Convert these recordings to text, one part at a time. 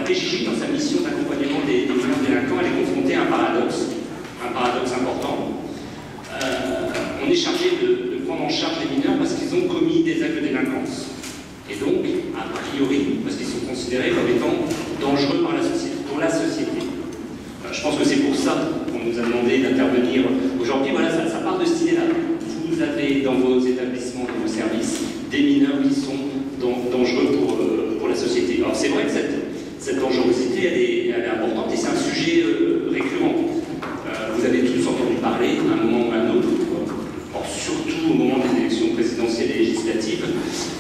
PJJ, dans sa mission d'accompagnement des mineurs délinquants, elle est confrontée à un paradoxe important. On est chargé de prendre en charge les mineurs parce qu'ils ont commis des actes de délinquance. Et donc, a priori, parce qu'ils sont considérés comme étant dangereux pour la société. Je pense que c'est pour ça qu'on nous a demandé d'intervenir aujourd'hui. Voilà, ça part de cette idée-là. Vous avez dans vos établissements, dans vos services, des mineurs qui sont dangereux pour la société. Alors c'est vrai que cette dangerosité, elle est importante et c'est un sujet récurrent. Vous avez tous entendu parler, à un moment ou à un autre, surtout au moment des élections présidentielles et législatives,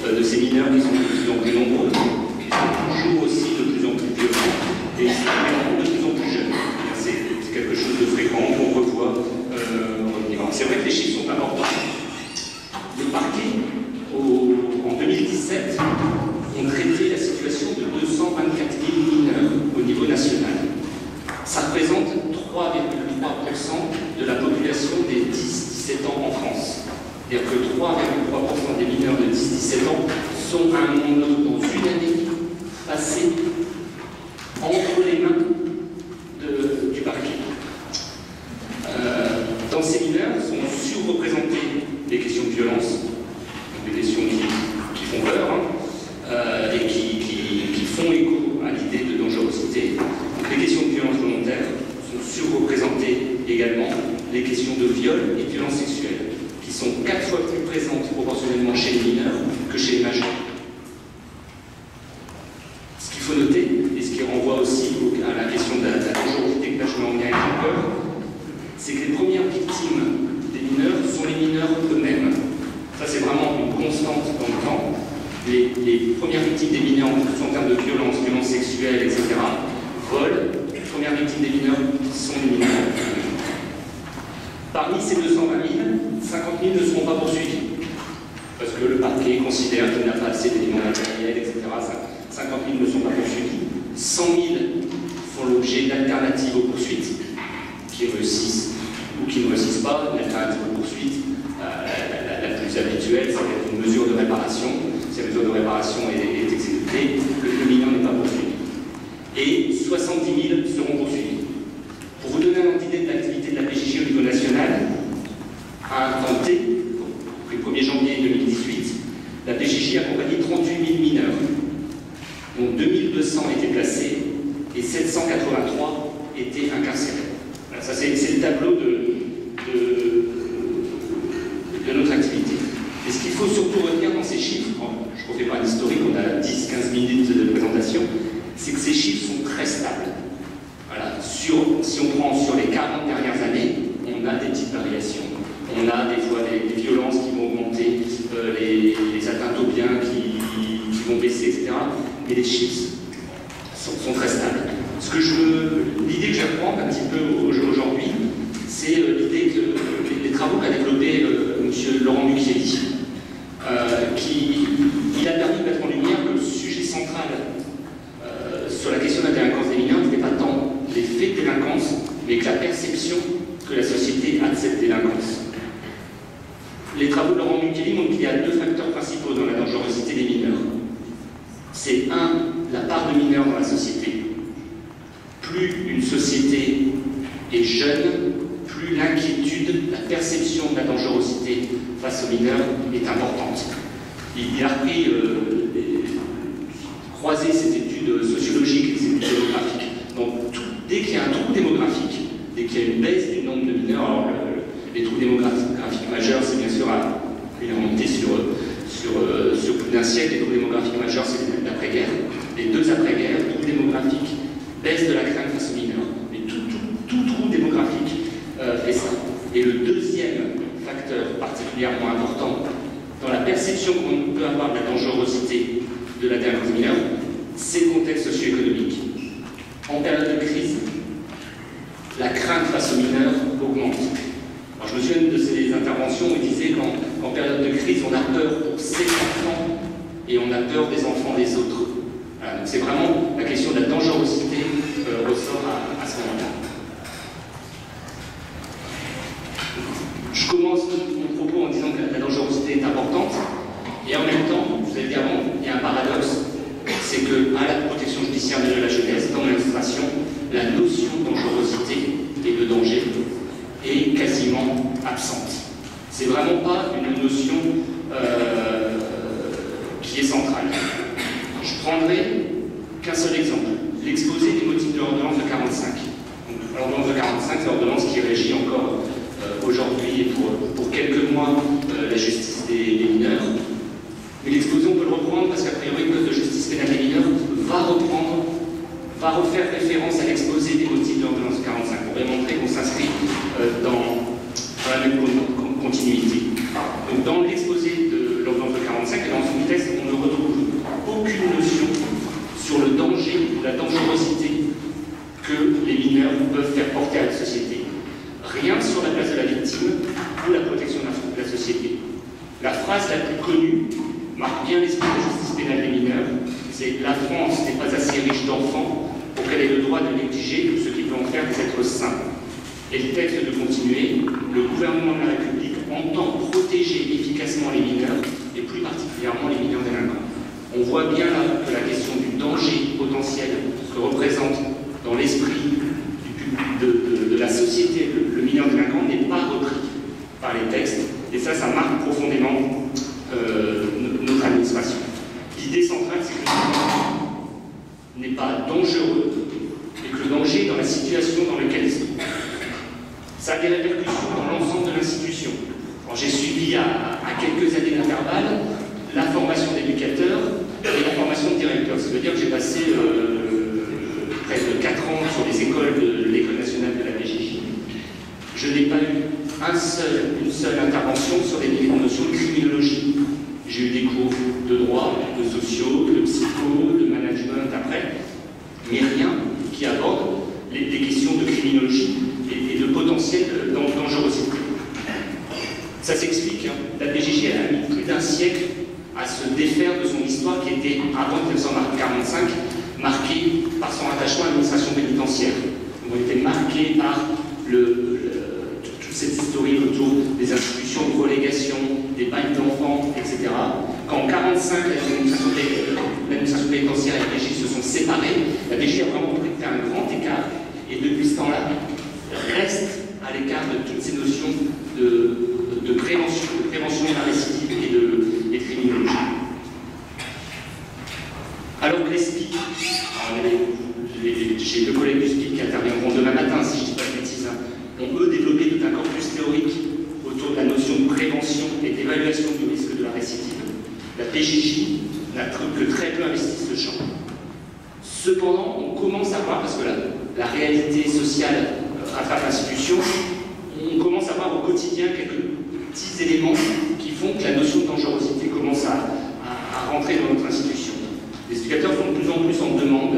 de ces mineurs qui sont de plus en plus nombreux, qui sont toujours aussi de plus en plus violents et de plus en plus jeunes. C'est quelque chose de fréquent qu'on revoit revenir. C'est vrai que les chiffres sont importants. Le parquet, en 2017, ont traité la situation de 224 000 mineurs au niveau national. Ça représente 3,3% de la population des 10-17 ans en France. C'est-à-dire que 3,3% des mineurs de 10-17 ans sont à un moment donné dans une année passée entre les mains du parquet. Dans ces mineurs sont surreprésentées les questions de violence, des questions qui font peur et qui font écho à l'idée de dangerosité. Donc, les questions de violence volontaire sont surreprésentées également, les questions de viol et de violence sexuelle, qui sont 4 fois plus présentes proportionnellement chez les mineurs que chez les majeurs. Ce qu'il faut noter, et ce qui renvoie aussi à la question de la dangerosité que là je mets en lien avec la peur, c'est que les premières victimes des mineurs sont les mineurs eux-mêmes. Ça, c'est vraiment une constante dans le temps. Les premières victimes des mineurs, en termes de violence sexuelle, etc., vol, les premières victimes des mineurs sont les mineurs. Parmi ces 220 000, 50 000 ne seront pas poursuivis, parce que le parquet considère qu'il n'a pas assez d'éléments matériels, etc. 50 000 ne sont pas poursuivis. 100 000 font l'objet d'alternatives aux poursuites, qui réussissent ou qui ne réussissent pas. L'alternative aux poursuites, la plus habituelle, ça va être une mesure de réparation. Si la mesure de réparation est exécutée, le mineur n'est pas poursuivi. Et 70 000 seront poursuivis. Pour vous donner un ordre d'idée de l'activité de la PJJ au niveau national, à un temps T, le 1er janvier 2018, la PJJ a accompagné 38 000 mineurs, dont 2200 étaient placés et 783 étaient incarcérés. Voilà, ça c'est le tableau de notre activité. Et ce qu'il faut surtout retenir dans ces chiffres, je ne refais pas un historique, on a 10-15 minutes de présentation, c'est que ces chiffres sont très stables. Voilà. Si on prend sur les 40 dernières années, on a des petites variations. On a des fois des violences qui vont augmenter, les atteintes aux biens qui vont baisser, etc. Mais les chiffres sont très stables. L'idée que j'apprends un petit peu aujourd'hui, c'est l'idée que les travaux qu'a développé M. Laurent Mucchielli, il a permis de mettre en lumière que le sujet central sur la question de la délinquance des mineurs n'était pas tant les faits de délinquance, mais que la perception que la société a de cette délinquance. Les travaux de Laurent Mucchielli montrent qu'il y a 2 facteurs principaux dans la dangerosité des mineurs. C'est la part de mineurs dans la société. Plus une société est jeune, plus l'inquiétude, la perception de la dangerosité face aux mineurs est importante. Il a repris, croisé cette étude sociologique et cette étude démographique. Donc, dès qu'il y a un trou démographique, dès qu'il y a une baisse du nombre de mineurs, alors les trous démographiques majeurs, c'est bien sûr une remontée sur plus d'un siècle. Les trous démographiques majeurs, c'est l'après-guerre. Les 2 après-guerres, trous démographiques, baisse de la crainte face aux mineurs. Mais tout trou démographique fait ça. Et le deuxième facteur particulièrement important dans la perception qu'on peut avoir de la dangerosité de la délinquance mineure, c'est le contexte socio-économique. En période de crise, la crainte face aux mineurs augmente. Alors, je me souviens de ces interventions où il disait qu'en période de crise, on a peur pour ses enfants et on a peur des enfants des autres. Voilà, donc c'est vraiment la question de la dangerosité ressort à ce moment-là. Je commence mon propos en disant que la dangerosité est importante, et en même temps, vous avez dit avant, il y a un paradoxe, c'est c'est que à la protection judiciaire de la jeunesse, dans l'administration, la notion de dangerosité et de danger est quasiment absente. C'est vraiment pas une notion qui est centrale. Je prendrai qu'un seul exemple, l'exposé des motifs de l'ordonnance de 45. L'ordonnance de 45, c'est l'ordonnance qui régit encore aujourd'hui et pour quelques mois la justice des mineurs. Mais l'exposé, on peut le reprendre parce qu'a priori, le Code de justice pénale des mineurs va refaire référence à l'exposé des motifs de l'ordonnance de 45 pour démontrer qu'on s'inscrit dans la même continuité. Donc, dans l'exposé de l'ordonnance de 45 et dans son texte, on ne retrouve aucune notion sur le danger ou la dangerosité que les mineurs peuvent faire porter à la société. Rien sur la place de la victime ou la protection de la société. La phrase la plus connue marque bien l'esprit de la justice pénale des mineurs, c'est « La France n'est pas assez riche d'enfants pour qu'elle ait le droit de négliger tout ce qui peut en faire des êtres sains ». Et le texte de continuer, le gouvernement de la République entend protéger efficacement les mineurs, et plus particulièrement les mineurs délinquants. On voit bien là que la question du danger potentiel que représente dans l'esprit de la société le mineur délinquant n'est pas repris par les textes, et ça marque profondément notre administration. L'idée centrale, c'est que le mineur n'est pas dangereux, et que le danger est dans la situation dans laquelle il se trouve. Ça a des répercussions dans l'ensemble de l'institution. J'ai suivi à quelques années d'intervalle la formation d'éducateur et la formation de directeur. Ça veut dire que j'ai passé près de 4 ans sur les écoles de l'École nationale de la PJJ. Je n'ai pas eu une seule intervention sur les notions de criminologie. J'ai eu des cours de droit, de sociaux, de psycho, de management après, mais rien qui aborde les questions de criminologie et de potentiel dangerosité. Ça s'explique, hein. La PJJ a mis plus d'1 siècle à se défaire de son histoire qui était, avant 1945, marquée par son attachement à l'administration pénitentiaire. On était marqué par toute cette historique autour des institutions de relégation, des bagnes d'enfants, etc. Quand en 1945, l'administration pénitentiaire et la PJJ se sont séparées, la PJJ a vraiment fait un grand écart, et depuis ce temps-là, reste à l'écart de toutes ces notions de prévention de la récidive et de criminologie. Alors que les SPIC, j'ai 2 collègues du SPIC qui interviendront demain matin, si je ne dis pas de bêtises, ont eux développé tout un corpus théorique autour de la notion de prévention et d'évaluation du risque de la récidive. La PJJ n'a que très peu investi ce champ. Cependant, on commence à voir, parce que la réalité sociale rattrape l'institution, on commence à voir au quotidien quelques petits éléments qui font que la notion de dangerosité commence à rentrer dans notre institution. Les éducateurs sont de plus en plus en demande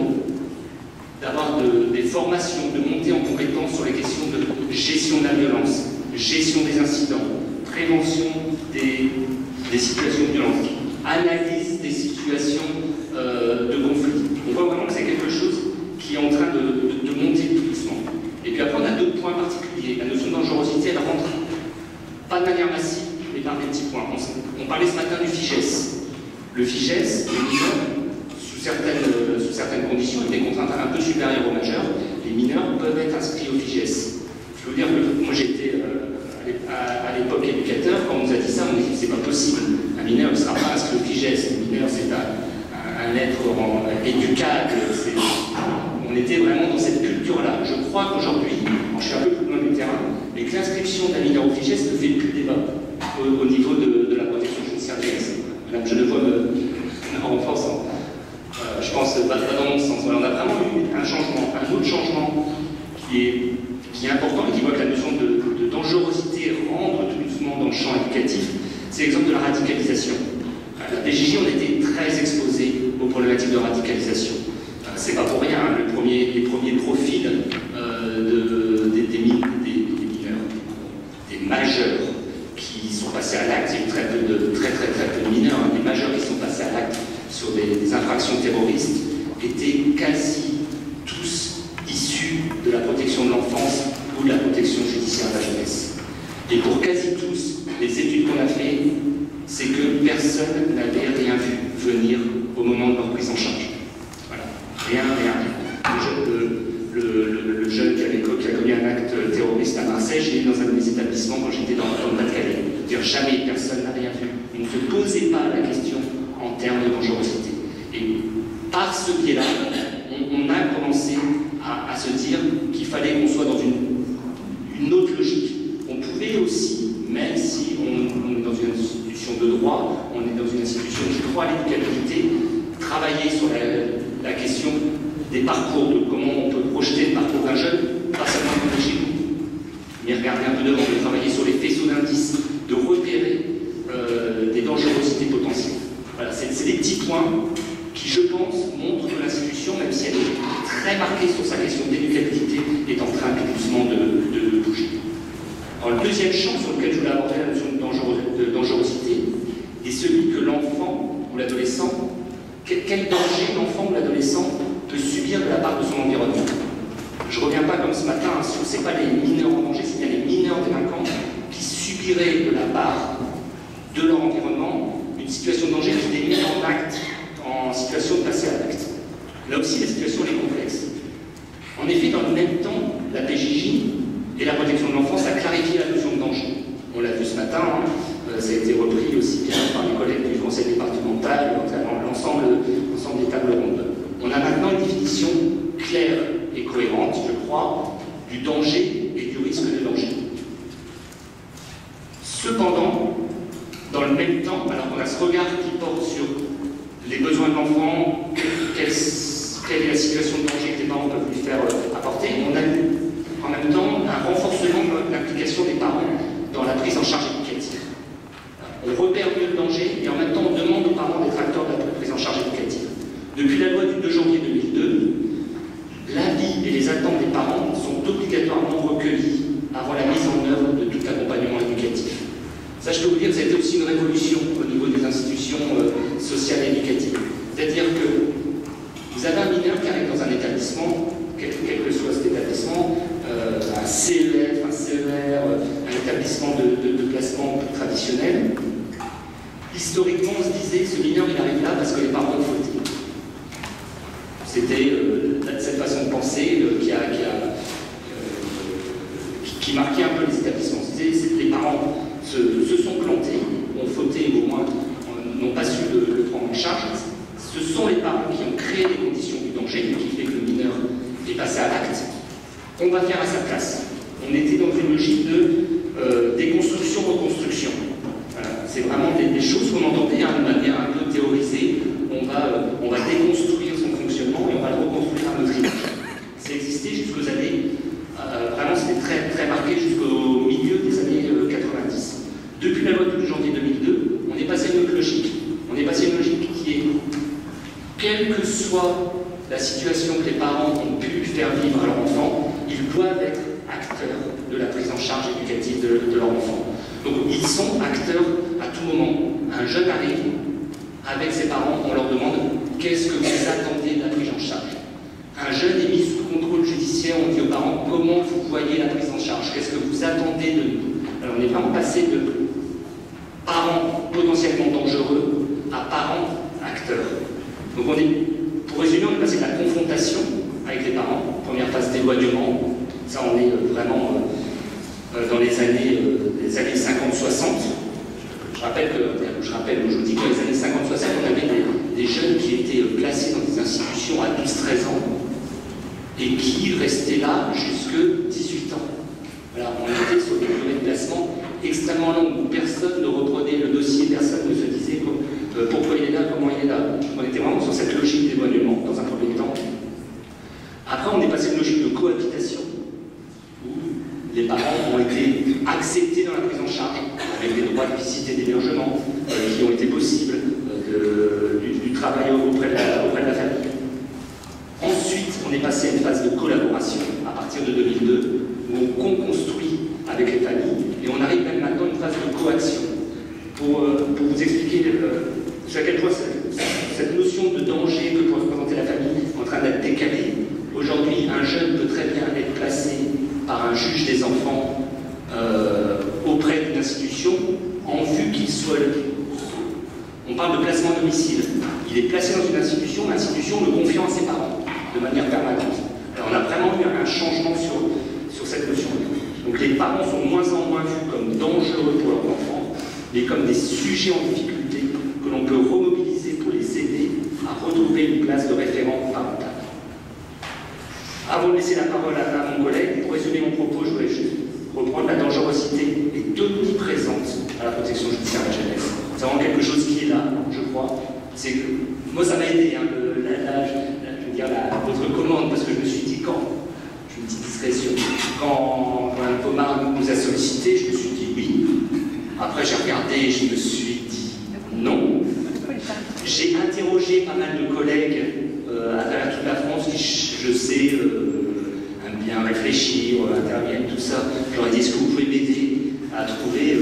d'avoir des formations, de monter en compétence sur les questions de gestion de la violence, gestion des incidents, prévention des situations de violence, analyse des situations de conflit. On voit vraiment que c'est quelque chose qui est en train de monter tout doucement. Et puis après, on a 2 points particuliers. La notion de dangerosité, elle rentre pas de manière massive, mais par des petits points. On parlait ce matin du FIGES. Le FIGES, les mineurs, sous certaines conditions, et des contraintes un peu supérieures aux majeurs, les mineurs peuvent être inscrits au FIGES. Je veux dire que moi j'étais à l'époque éducateur, quand on nous a dit ça, on a dit c'est pas possible. Un mineur ne sera pas inscrit au FIGES. Un mineur, c'est un être éducable. On était vraiment dans cette culture-là. Je crois qu'aujourd'hui, je suis un peu plus loin du terrain, mais que l'inscription d'un mineur au FIGES ne fait plus débat au niveau de la protection judiciaire de l'Est. Madame Genevois me renforce. Je pense pas dans mon sens. Voilà, on a vraiment eu un changement, un autre changement qui est important et qui voit que la notion de dangerosité rentre tout doucement dans le champ éducatif. C'est l'exemple de la radicalisation. La PJJ, on était très exposés aux problématiques de radicalisation. C'est pas pour rien, hein, les premiers profils des mineurs, des majeurs qui sont passés à l'acte, il y a eu très peu de mineurs, hein, des majeurs qui sont passés à l'acte sur des infractions terroristes, étaient quasi tous issus de la protection de l'enfance ou de la protection judiciaire de la jeunesse. Et pour quasi tous, les études qu'on a fait, c'est que personne n'avait rien vu venir au moment de leur prise en charge. C'est-à-dire jamais personne n'a rien vu. On ne se posait pas la question en termes de dangerosité. Et par ce biais-là, on a commencé à se dire qu'il fallait qu'on soit dans une autre logique. On pouvait aussi, même si on est dans une institution de droit, on est dans une institution qui croit à l'éducabilité, travailler sur la question des parcours, de comment on peut projeter le parcours d'un jeune, pas seulement de chez nous, mais regarder un peu devant, de travailler sur les faisceaux d'indices, de repérer des dangerosités potentielles. Voilà, c'est des petits points qui, je pense, montrent que l'institution, même si elle est très marquée sur sa question d'éducabilité, est en train tout doucement de bouger. Alors, le deuxième champ sur lequel je voulais aborder la notion de dangerosité est celui que l'enfant ou l'adolescent, quel danger l'enfant ou l'adolescent peut subir de la part de son environnement. Je ne reviens pas comme ce matin, ce n'est pas les mineurs en danger, c'est bien les mineurs délinquants qui subiraient de la part de leur environnement une situation de danger qui les met en acte, en situation de passer à l'acte. Là aussi, la situation est complexe. En effet, dans le même temps, la PJJ et la protection de l'enfance a clarifié la notion de danger. On l'a vu ce matin, ça a été repris aussi bien par les collègues du conseil départemental, l'ensemble des tables rondes. On a maintenant une définition claire et cohérente, je crois, du danger et du risque de danger. Cependant, dans le même temps, alors qu'on a ce regard qui porte sur les besoins de l'enfant, quelle est la situation de danger que les parents peuvent lui faire apporter, on a eu en même temps un renforcement de l'implication des parents dans la prise en charge éducative. On repère mieux le danger et en même temps on demande aux parents d'être acteurs de la prise en charge éducative. Depuis la loi du 2 janvier 2002, l'avis et les attentes des parents sont obligatoirement recueillis avant la mise en œuvre de tout accompagnement éducatif. Ça, je peux vous dire que ça a été aussi une révolution au niveau des institutions sociales et éducatives. C'est-à-dire que vous avez un mineur qui arrive dans un établissement, quel que soit cet établissement, un CEF, un CER, un établissement de placement plus traditionnel. Historiquement, on se disait que ce mineur, il arrive là parce que les parents ont fauté. C'était cette façon de penser qui marquait un peu les établissements. On se disait que les parents se sont plantés, ont fauté, ou au moins n'ont pas su le prendre en charge. Ce sont les parents qui ont créé les conditions du danger, qui fait que le mineur est passé à l'acte. On va faire à sa place. On était dans une logique de déconstruction-reconstruction. Voilà. C'est vraiment des choses qu'on entendait de manière un peu théorisée. On va déconstruire son fonctionnement et on va le reconstruire à notre image. Ça existait jusqu'aux années, vraiment c'était très, très marqué jusqu'au milieu des années 90. Depuis la loi du 2 janvier 2002, on est passé à une autre logique. On est passé à une logique qui est, quelle que soit la situation que les parents ont pu faire vivre à leur enfant, ils doivent être acteurs de la prise en charge éducative de leur enfant. Donc ils sont acteurs à tout moment. Un jeune arrive avec ses parents, on leur demande qu'est-ce que vous attendez de la prise en charge. Un jeune est mis sous contrôle judiciaire, on dit aux parents comment vous voyez la prise en charge, qu'est-ce que vous attendez de nous. Alors on est vraiment passé de parents potentiellement dangereux à parents acteurs. Donc pour résumer, on est passé de la confrontation avec les parents, première phase d'éloignement, ça on est vraiment dans les années 50-60. Je vous dis que dans les années 50-60, on avait des jeunes qui étaient placés dans des institutions à 12-13 ans et qui restaient là jusque 18 ans. Voilà, on était sur des durées de placement extrêmement longues où personne ne reprenait le dossier, personne ne se disait pourquoi il est là, comment il est là. On était vraiment sur cette logique d'éloignement dans un premier temps. Après, on est passé à une logique de cohabitation où les parents ont été acceptés dans la prise en charge avec des droits de visite et d'hébergement qui ont été possibles, du travail auprès de la famille. Ensuite, on est passé à une phase de collaboration à partir de 2002 où on co-construit avec les familles et on arrive même maintenant à une phase de coaction. Pour vous expliquer à quel point cette notion de danger que peut représenter la famille est en train d'être décalée. Aujourd'hui, un jeune peut très bien être placé par un juge des enfants auprès d'une institution en vue qu'il soit le... On parle de placement à domicile. Il est placé dans une institution, l'institution le confiant à ses parents de manière permanente. Alors on a vraiment eu un changement sur cette notion. Donc les parents sont de moins en moins vus comme dangereux pour leurs enfants mais comme des sujets en difficulté que l'on peut remobiliser pour les aider à retrouver une place de référent parental. Avant de laisser la parole à mon collègue, pour résumer mon propos, je voudrais juste reprendre la dangerosité est omniprésente à la protection judiciaire de la jeunesse. C'est vraiment quelque chose qui est là, je crois. C'est que moi, ça m'a aidé, hein, je veux dire, votre commande, parce que je me suis dit, je me dis discrétion, quand Mme Pomard nous a sollicité, je me suis dit oui. Après, j'ai regardé et je me suis dit non. J'ai interrogé pas mal de collègues à travers toute la France qui, je sais, aiment bien réfléchir, interviennent, tout ça. Je leur ai dit, est-ce que vous pouvez m'aider à trouver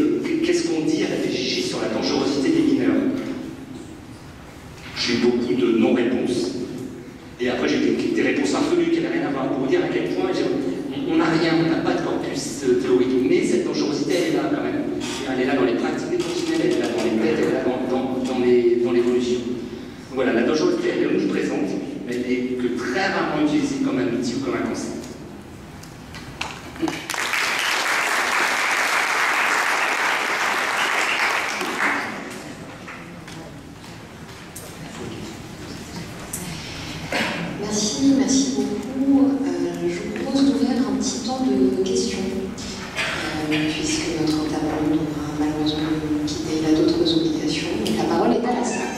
qu'est-ce qu'on dit à réfléchir sur la dangerosité des mineurs? J'ai eu beaucoup de non-réponses. Et après, j'ai des réponses farfelues qui n'avaient rien à voir pour vous dire à quel point on n'a rien, on n'a pas de corpus théorique. Mais cette dangerosité, elle est là quand même. Elle est là dans les pratiques décisionnelles, elle est là dans les têtes, elle est là dans l'évolution. Voilà, la dangerosité, elle est omniprésente, mais elle n'est que très rarement utilisée comme un outil ou comme un concept. Merci beaucoup. Je vous propose d'ouvrir un petit temps de questions, puisque notre intervenant devra malheureusement nous quitter, il a d'autres obligations. Donc la parole est à la salle.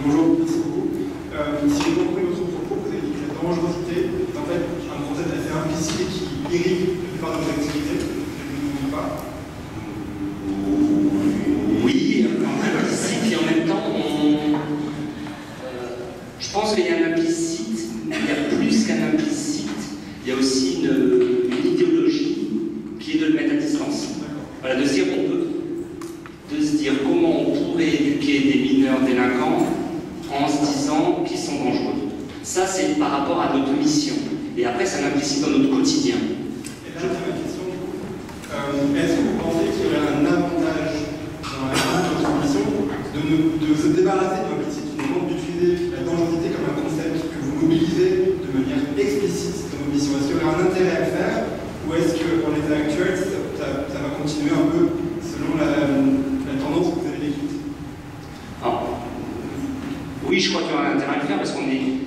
Bonjour, merci beaucoup. Si j'ai compris votre propos, vous avez dit que la dangerosité est en fait un concept assez implicite qui irrigue la plupart de nos activités. Je ne pas. Oui, implicite, et en même temps, je pense qu'il y a un implicite, mais il y a plus qu'un implicite, il y a aussi une idéologie qui est de le mettre à distance. Voilà, de se dire qu'on peut, de se dire comment on pourrait éduquer des mineurs délinquants en se disant qu'ils sont dangereux. Ça, c'est par rapport à notre mission. Et après, ça l'implicite dans notre quotidien. Et là, c'est ma question, du coup. Est-ce que vous pensez qu'il y aurait un avantage dans la votre mission de se débarrasser de l'implicite, finalement, d'utiliser la dangerosité comme un concept que vous mobilisez de manière explicite dans vos missions? Est-ce qu'il y aurait un intérêt à le faire? Ou est-ce qu'en l'état actuel, ça va continuer un peu selon la tendance que vous avez décrite? Oui, je crois qu'il y aura un intérêt à le faire parce qu'on est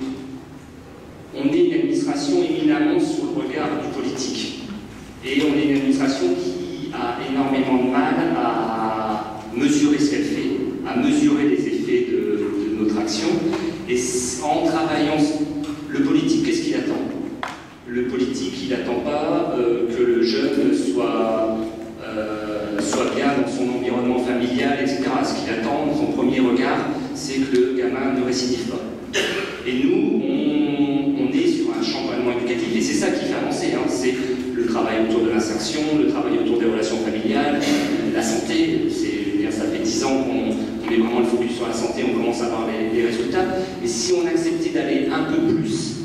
une administration éminemment sous le regard du politique. Et on est une administration qui a énormément de mal à mesurer ce qu'elle fait, à mesurer les effets de notre action. Et en travaillant, le politique, qu'est-ce qu'il attend? Le politique, il n'attend pas que le jeune soit bien dans son environnement familial, etc. Ce qu'il attend, son premier regard, c'est que le gamin ne récidive pas. Et nous, on est sur un champ vraiment éducatif, et c'est ça qui fait avancer. Hein. C'est le travail autour de l'insertion, le travail autour des relations familiales, la santé. Ça fait 10 ans qu'on met vraiment le focus sur la santé, on commence à voir les résultats. Mais si on acceptait d'aller un peu plus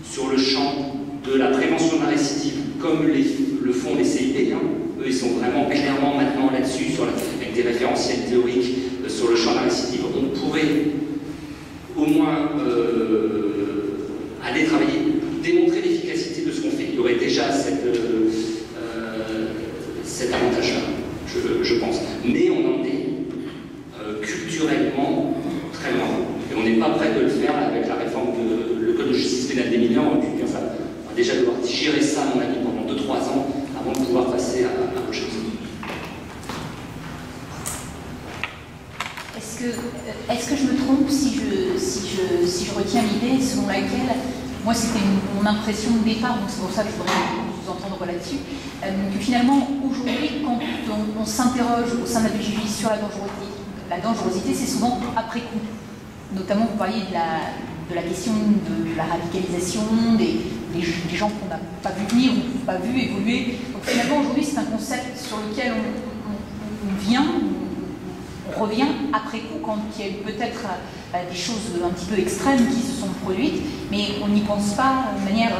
sur le champ de la prévention de la récidive, comme le font les CIP, hein, eux ils sont vraiment clairement maintenant là-dessus, avec des référentiels théoriques sur le champ de la récidive, on pourrait au moins aller travailler, démontrer l'efficacité de ce qu'on fait. Il y aurait déjà cet avantage-là, je pense. Mais on en est culturellement très loin. Et on n'est pas prêt de le faire avec la réforme le Code de justice pénale des mineurs. On va déjà devoir digérer ça, à mon avis, pendant 2-3 ans avant de pouvoir passer à autre chose. Est-ce que je me trompe si je retiens l'idée selon laquelle, moi c'était mon impression de départ, donc c'est pour ça que je voudrais vous entendre là-dessus, que finalement aujourd'hui quand on s'interroge au sein de la DGJ sur la dangerosité c'est souvent après coup. Notamment vous parliez de la question de la radicalisation, des gens qu'on n'a pas vu venir ou pas vu évoluer. Donc finalement aujourd'hui c'est un concept sur lequel on revient après coup quand il y a eu peut-être des choses un petit peu extrêmes qui se sont produites, mais on n'y pense pas de manière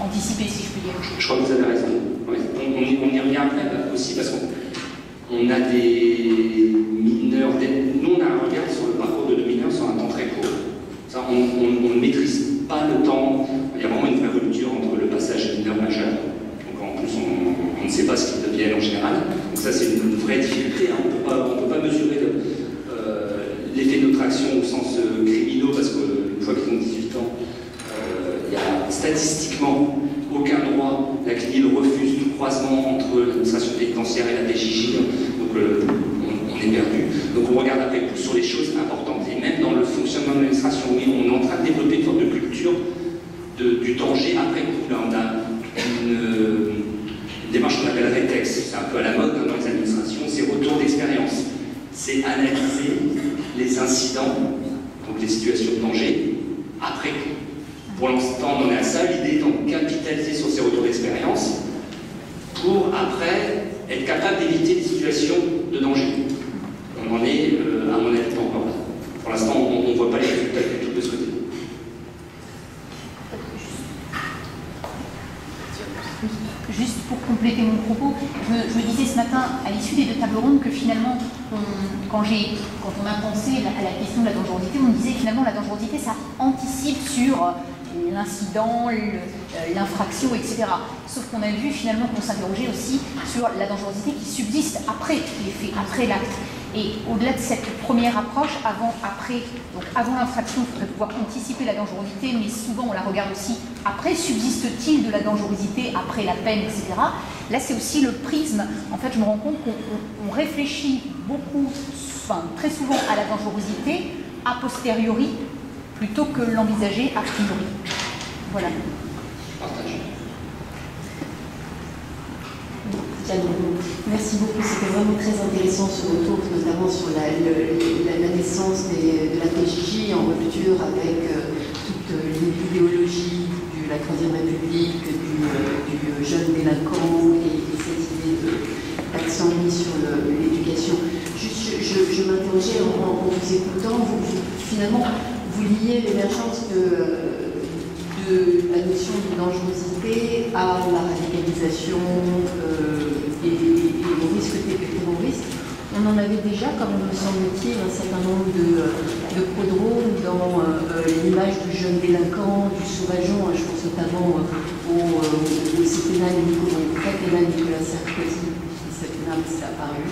anticipée, si je puis dire. Je crois que vous avez raison. Ouais. On y revient après aussi parce qu'on a des mineurs. Nous, on a un regard sur le on ne maîtrise pas le temps. Il y a vraiment une vraie rupture entre le passage mineur-majeur. Donc en plus, on ne sait pas ce qu'ils deviennent en général. Donc ça, c'est une vraie difficulté. Hein. On ne peut pas mesurer l'effet de notre action au sens criminel, parce qu'une fois qu'ils ont 18 ans, il n'y a statistiquement aucun droit. La CNIL refuse tout croisement entre l'administration pénitentiaire et la PJJ. Donc on est perdu. Donc on regarde après coup sur les choses importantes. Et même dans le fonctionnement de l'administration, oui, on est en train de développer une forme de culture du danger après coup. Là, on a une démarche qu'on appelle rétex. C'est un peu à la mode hein, dans les administrations. C'est retour d'expérience. C'est analyser les incidents, donc les situations de danger, après coup. Pour l'instant, on en est à ça. L'idée étant de capitaliser sur ces retours d'expérience pour après être capable d'éviter des situations de danger. On en est, à mon avis, pas encore là. Pour l'instant, on ne voit pas les résultats du tout de ce côté. Juste pour compléter mon propos, je me disais ce matin, à l'issue des deux tables rondes, que finalement, quand on a pensé à la question de la dangerosité, on disait finalement la dangerosité, ça anticipe sur l'incident, l'infraction, etc. Sauf qu'on a vu finalement qu'on s'interrogeait aussi sur la dangerosité qui subsiste après les faits, après l'acte. Et au-delà de cette première approche, avant l'infraction, il faudrait pouvoir anticiper la dangerosité, mais souvent on la regarde aussi après. Subsiste-t-il de la dangerosité après la peine, etc. Là, c'est aussi le prisme. En fait, je me rends compte qu'on réfléchit beaucoup, très souvent à la dangerosité a posteriori, plutôt que l'envisager a priori. Voilà. Partage. Merci beaucoup, c'était vraiment très intéressant ce retour, notamment sur la naissance de la PJJ en rupture avec toute l'idéologie de la Troisième République, du jeune délinquant et cette idée d'accent mis sur l'éducation. Je m'interrogeais en vous écoutant, finalement, vous liez l'émergence de la notion de dangerosité à la radicalisation et au risque terroriste. On en avait déjà, comme me semble-t-il, un certain nombre de prodromes dans l'image du jeune délinquant, du sauvageon. Je pense notamment au septennat Nicolas Sarkozy, septennat, c'est apparu.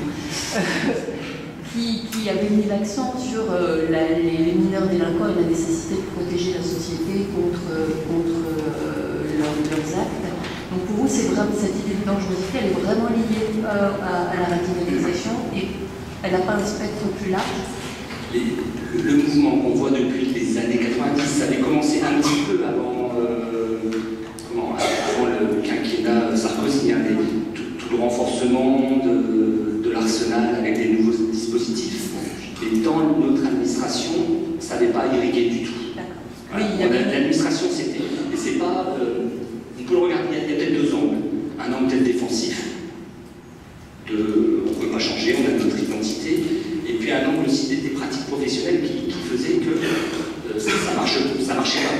Qui avait mis l'accent sur les mineurs délinquants et la nécessité de protéger la société contre leurs actes. Donc pour vous, c'est vraiment cette idée de dangerosité, elle est vraiment liée à la radicalisation et elle n'a pas un spectre plus large. Le mouvement qu'on voit depuis les années 90, ça avait commencé un petit peu avant le quinquennat Sarkozy, hein, tout le renforcement de l'arsenal avec des nouveaux dispositifs. Et dans notre administration, ça n'avait pas irrigué du tout. Oui, l'administration, c'était. Et c'est pas. On peut le regarder, il y a peut-être deux angles. Un angle peut-être défensif, on ne peut pas changer, on a notre identité. Et puis un angle aussi des pratiques professionnelles qui faisaient que ça marchait pas.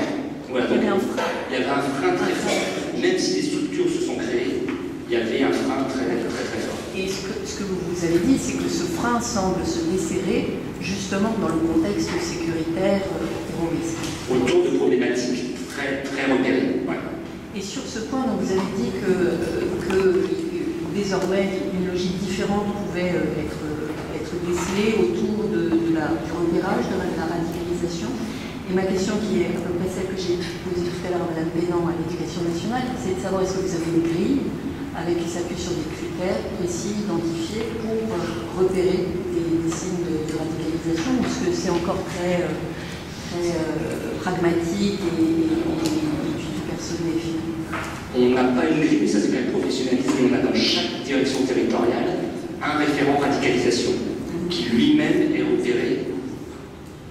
Voilà, donc, il y avait un frein très fort. Même si les structures se sont créées, il y avait un frein très fort. Et ce que vous avez dit, c'est que ce frein semble se desserrer justement dans le contexte sécuritaire terroriste. Autour de problématiques très repérées. Ouais. Et sur ce point, donc, vous avez dit que désormais une logique différente pouvait être décelée autour du repérage, de la radicalisation. Et ma question, qui est à peu près celle que j'ai posée tout à l'heure à Mme Bénan à l'Éducation nationale, c'est de savoir est-ce que vous avez une grille qui s'appuie sur des critères précis, identifiés, pour repérer des signes de radicalisation, ou est-ce que c'est encore très pragmatique et du personnel? On n'a pas une grille, mais ça c'est quand même professionnalisé. On a dans chaque direction territoriale un référent radicalisation qui lui-même est repéré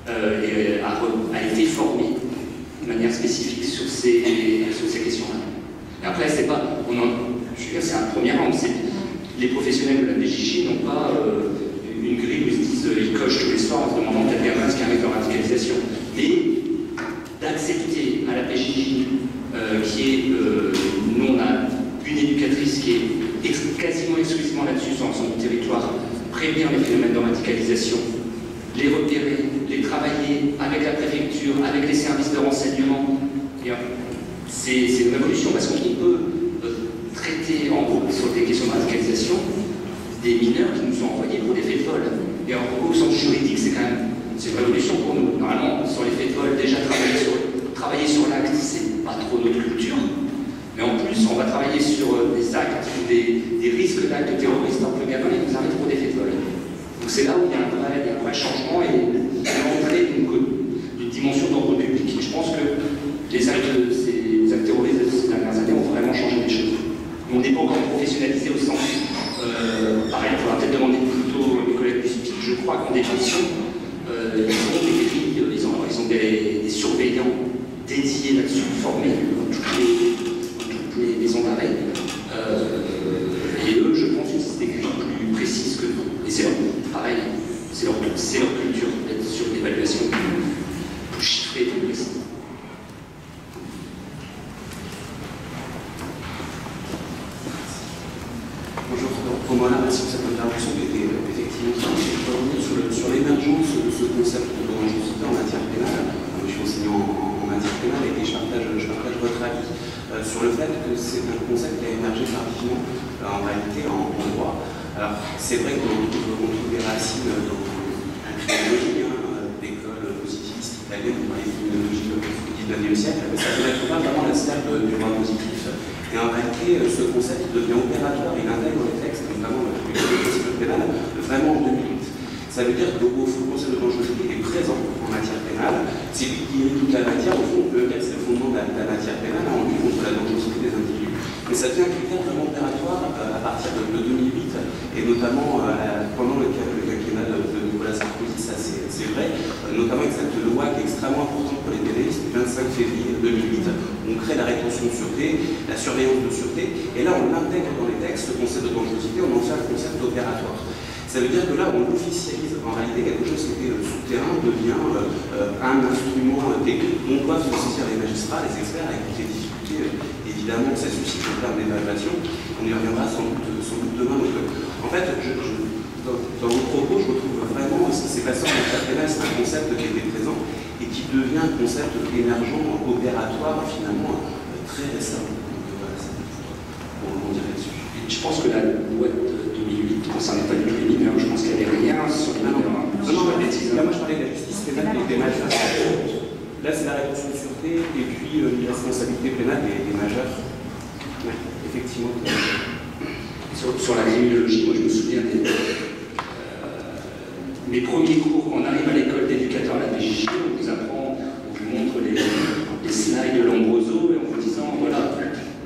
et a été formé de manière spécifique sur ces questions-là. Après, c'est pas. Je veux dire, c'est un premier angle. Les professionnels de la PJJ n'ont pas une grille où ils se disent ils cochent tous les soirs en se demandant quel gamin ce qui arrive en radicalisation. Mais d'accepter à la PJJ qui est. Nous, on a une éducatrice qui est quasiment exclusivement là-dessus sur l'ensemble du territoire, prévenir les phénomènes de radicalisation les repérer, les travailler avec la préfecture, avec les services de renseignement. C'est une révolution parce qu'on peut traiter en gros sur des questions de radicalisation des mineurs qui nous sont envoyés pour des faits de vol. Et au sens juridique, c'est quand même une révolution pour nous. Normalement, sur les faits de vol, déjà travailler sur l'acte, c'est pas trop notre culture. Mais en plus, on va travailler sur des actes, des risques d'actes terroristes, alors que le gamin, il nous arrive pour des faits de vol. Donc c'est là où il y a un vrai changement et l'entrée d'une dimension d'ordre public. Je pense que les actes terroristes de ces dernières années ont vraiment changé les choses. On n'est pas encore professionnalisé au sens. Pareil, il faudra peut-être demander plutôt à mes collègues du SPIC. Je crois qu'en définition, ils ont des grilles, ils ont des surveillants dédiés là-dessus, formés dans toutes les maisons d'arrêt. Et eux, je pense, utilisent des grilles plus précises que nous. Et c'est pareil, c'est leur culture d'être sur une évaluation plus chiffrée, plus précise. Bonjour, Romain, merci pour cette intervention qui était effectivement sur l'émergence de ce concept de dangerosité en matière pénale. Je suis enseignant en matière pénale et je partage votre avis sur le fait que c'est un concept qui a émergé tardivement en réalité en droit. Alors, c'est vrai qu'on trouve des racines dans la criminologie, l'école positiviste italienne, dans les criminologies du 19e siècle, mais ça ne pas vraiment la sphère du droit positif. Et en réalité, ce concept devient opératoire, il intègre les textes, notamment le code pénal, vraiment en 2008. Ça veut dire que le concept de dangerosité est présent en matière pénale. C'est lui qui dirige toute la matière, au fond, c'est le fondement de la matière pénale, en lutte contre la dangerosité des individus. Mais ça devient un critère vraiment opératoire à partir de 2008, et notamment pendant le quinquennat de Nicolas Sarkozy, ça c'est vrai, notamment avec cette loi qui est extrêmement importante pour les pénalistes, le 25 février 2008. On crée la rétention de sûreté, la surveillance de sûreté, et là on intègre dans les textes le concept de dangerosité, on en fait un concept opératoire. Ça veut dire que là, on officialise en réalité quelque chose qui était souterrain, devient un instrument technique dont doivent se saisir les magistrats, les experts, avec toutes les difficultés évidemment que ça suscite en termes d'évaluation. On y reviendra sans doute demain. Donc, en fait, dans vos propos, je retrouve vraiment ce qui s'est passé en matière pénale, c'est un concept qui était présent et qui devient un concept émergent, opératoire, finalement, très récemment. Donc, voilà, on dirait dessus. Je pense que la loi de 2008 ne concernait pas du tout les mineurs. Je pense qu'il n'y avait rien sur les mineurs. Non, là, moi je parlais de la justice pénale et des majeurs. Là, c'est la rétention de sûreté et puis l'irresponsabilité pénale des majeurs. Ouais, effectivement. Sur la criminologie, moi je me souviens mes premiers cours, quand on arrive à l'école d'éducateur à la PJJ, on vous apprend, on vous montre les slides de Lombroso et en vous disant, voilà,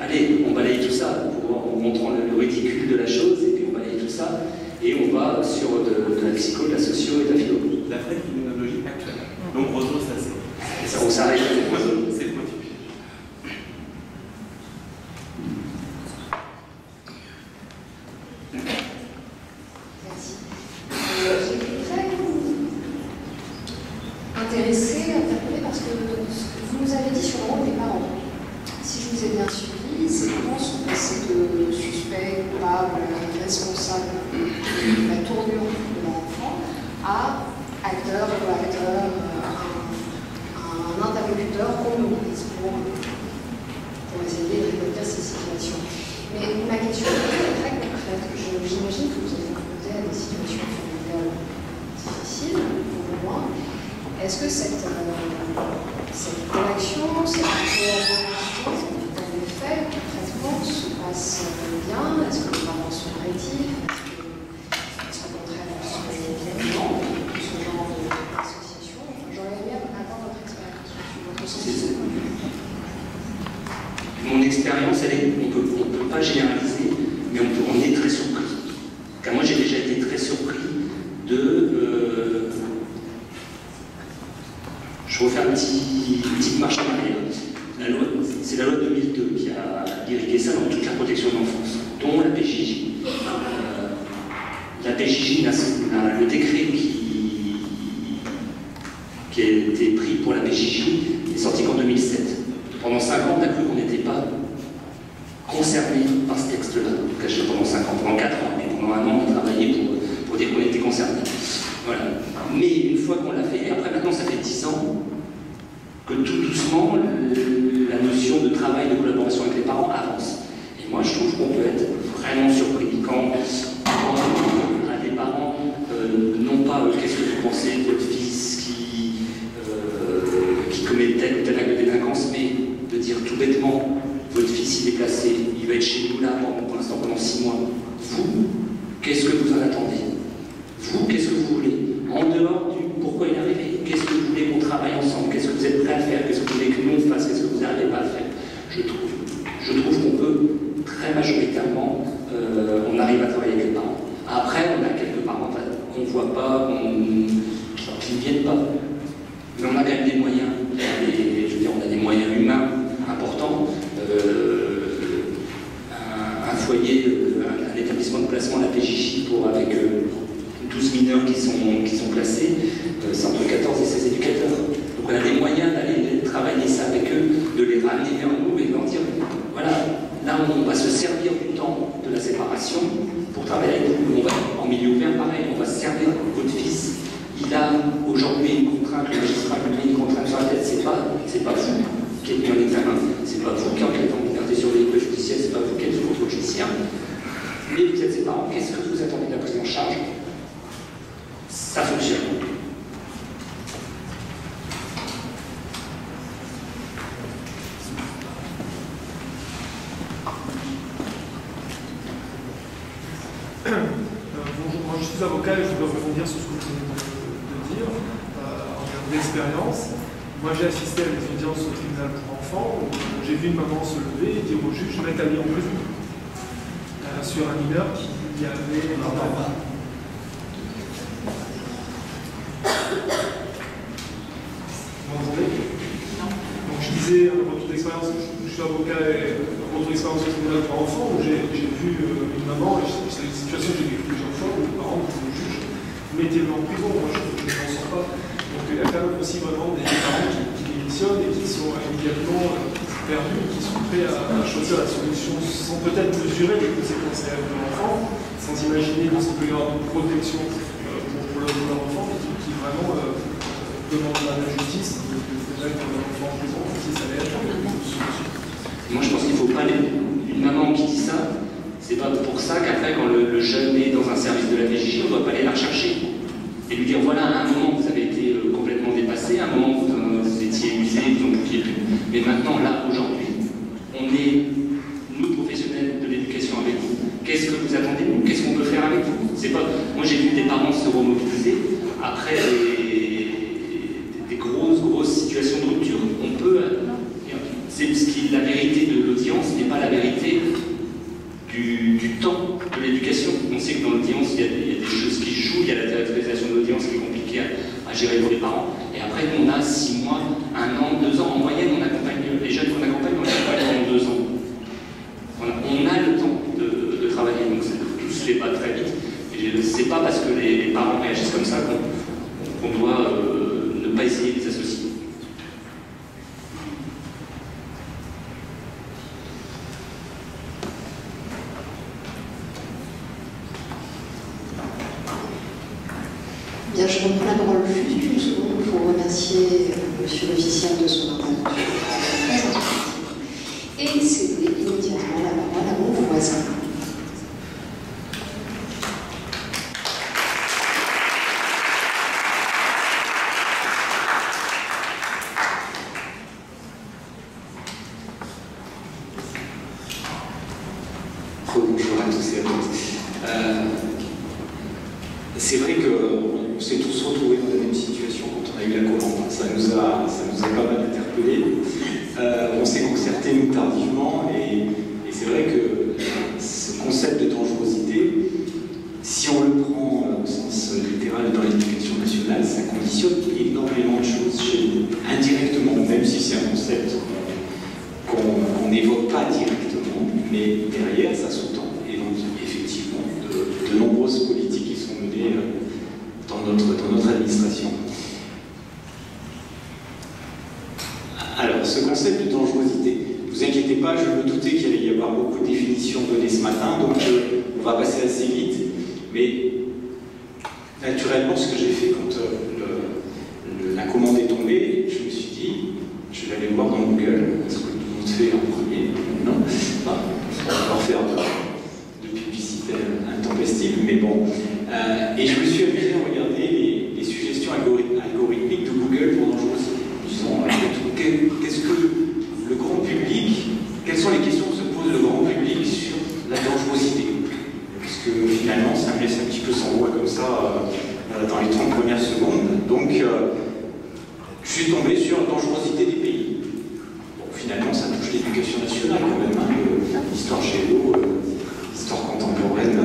allez, on balaye tout ça, en montrant le ridicule de la chose, et puis on balaye tout ça, et on va sur de la psycho, de la socio et de la philo. La vraie criminologie actuelle. Lombroso, ça c'est. On s'arrête à Lombroso. C'est le point du Merci. J'étais très intéressée, interpellée parce que ce que vous nous avez dit sur le rôle des parents. Si je vous ai bien suivi, ces parents sont passés de suspects, coupables, responsables de la tournure de l'enfant à acteurs, co-acteurs, un interlocuteur qu'on mobilise pour essayer de rétablir ces situations. Mais ma question est très concrète. J'imagine que vous êtes confronté à des situations familiales difficiles, pour le moins. Est-ce que cette réaction, cette collaboration, dans les faits, concrètement, se passe bien? Est-ce que les parents sont rétifs? Est-ce qu'au contraire, ils sont violents pour ce genre d'association? J'aurais aimé avoir votre expérience sur votre sentiment. Mon expérience, on ne peut pas généraliser, mais on est très surpris. Car moi, j'ai déjà été très surpris de... je refais une petite marche en arrière. C'est la loi de 2002 qui a dirigé ça dans toute la protection de l'enfance, dont la PJJ. La PJJ, le décret qui a été pris pour la PJJ est sorti qu'en 2007. Pendant 5 ans, on a cru qu'on n'était pas concerné par ce texte-là. Pendant 5 ans, pendant 4 ans, et pendant 1 an, on travaillait pour dire qu'on était concerné. Voilà. Mais une fois qu'on l'a fait, après maintenant ça fait 10 ans, que tout doucement, la notion de travail, de collaboration avec les parents avance. Et moi, je trouve qu'on peut être vraiment surpris quand à des parents, non pas qu'est-ce que vous pensez de votre fils qui commet tel ou tel acte de délinquance, mais de dire tout bêtement, votre fils il est placé, il va être chez nous là pour l'instant pendant 6 mois. Vous, qu'est-ce que vous en attendez? Vous, qu'est-ce que vous voulez? En dehors du pourquoi il est arrivé, qu'est-ce que vous voulez qu'on travaille ensemble? Qu'est-ce que vous êtes prêts à faire? Qu'est-ce que vous voulez que nous on fasse? Qu'est-ce que vous n'arrivez pas à faire? Je trouve qu'on peut, très majoritairement, on arrive à travailler avec les parents. Après, on a quelques parents qu'on ne voit pas, qui ne viennent pas. Mais on a quand même des moyens. Je veux dire, on a des moyens humains importants. Un foyer, un établissement de placement à la PJJ avec 12 mineurs qui sont placés, c'est entre 14 et 16 éducateurs. Donc on a des moyens d'aller travailler ça avec eux, de les ramener vers nous et de leur dire, voilà, là on va se servir du temps de la séparation pour travailler avec vous. On va, en milieu ouvert, pareil, on va se servir de votre fils. Il a aujourd'hui une contrainte, le magistrat lui met une contrainte sur la tête, c'est pas vous qui êtes mis en examen, c'est pas vous qui enquêtez en liberté sur les délits judiciaires, c'est pas vous qui êtes sous contrôle judiciaire. Mais vous êtes ses parents, qu'est-ce que vous attendez de la prise en charge? Ça fonctionne. Bonjour, moi je suis avocat et je voudrais rebondir sur ce que vous venez de dire en termes d'expérience. Moi j'ai assisté à des audiences au tribunal pour enfants où j'ai vu une maman se lever et dire au juge je vais aller en prison sur un mineur qui avait un enfant. Vous m'entendez? Donc je disais un retour d'expérience, je suis avocat et un retour d'expérience au tribunal pour enfants où j'ai vu une maman, c'est une situation que j'ai vécue plusieurs fois où les parents disent au juge mettez-le en prison, moi je ne m'en sors pas. Donc il y a quand même aussi vraiment des parents qui démissionnent et qui sont immédiatement perdus, qui sont prêts à choisir la solution sans peut-être mesurer les conséquences réelles de l'enfant, sans imaginer qu'il peut y avoir une protection pour leur enfant, qui vraiment demande à la justice de mettre l'enfant en prison si ça allait être une solution. Moi je pense qu'il ne faut pas une maman qui dit ça, c'est pas pour ça qu'après quand le jeune est dans un service de la PJJ, on ne doit pas aller la rechercher et lui dire voilà, à un moment vous avez été complètement dépassé, à un moment vous étiez usé, vous n'en pouviez plus, mais maintenant là, aujourd'hui, on est, nous professionnels de l'éducation avec vous, qu'est-ce que vous attendez de nous? Qu'est-ce qu'on peut faire avec vous? C'est pas... Moi j'ai vu des parents se remobiliser après des grosses situations de rupture. On peut... La vérité de l'audience n'est pas la vérité du temps de l'éducation. On sait que dans l'audience, il y a des choses qui jouent, il y a la théâtralisation de l'audience qui est compliquée à gérer pour les parents. Et après, nous, on a 6 mois, 1 an, 2 ans. En moyenne, on accompagne les jeunes qu'on accompagne, on les accompagne pendant 2 ans. Voilà. On a le temps de travailler, donc tout se fait pas très vite. Et c'est pas parce que les parents réagissent comme ça qu'on doit ne pas essayer de les associer. Bien, je reprends la parole juste une seconde pour remercier Monsieur l'officier de son intervention très instructive et céder immédiatement la parole à mon voisin. Bonjour à tous et à toutes. C'est vrai qu'on s'est tous retrouvés dans la même situation quand on a eu la commande. Ça nous a pas mal interpellés. On s'est concerté nous tardivement et c'est vrai que ce concept de dangerosité, si on le prend au sens littéral dans l'éducation nationale, ça conditionne énormément de choses chez nous, indirectement, même si c'est un concept qu'on n'évoque pas directement, mais derrière ça sous-tend effectivement de nombreuses politiques qui sont menées dans notre administration. Alors, ce concept de dangerosité, ne vous inquiétez pas, je me doutais qu'il allait y avoir beaucoup de définitions données ce matin, donc on va passer assez vite, mais Naturellement, ce que j'ai fait quand la commande est tombée, je me suis dit, je vais aller voir dans Google, ce que tout le monde fait en premier. Non, enfin, on va leur faire de publicité intempestive, mais bon. Et je me suis amusé à regarder les suggestions algorithmiques de Google pour dangerosité. Qu'est-ce que le grand public, quelles sont les questions que se pose le grand public sur la dangerosité? Parce que finalement, ça me laisse un petit peu sans voix comme ça dans les 30 premières secondes. Donc, je suis tombé sur la dangerosité des pays. Bon, finalement, ça touche l'éducation nationale quand même, hein, l'histoire géo, l'histoire contemporaine.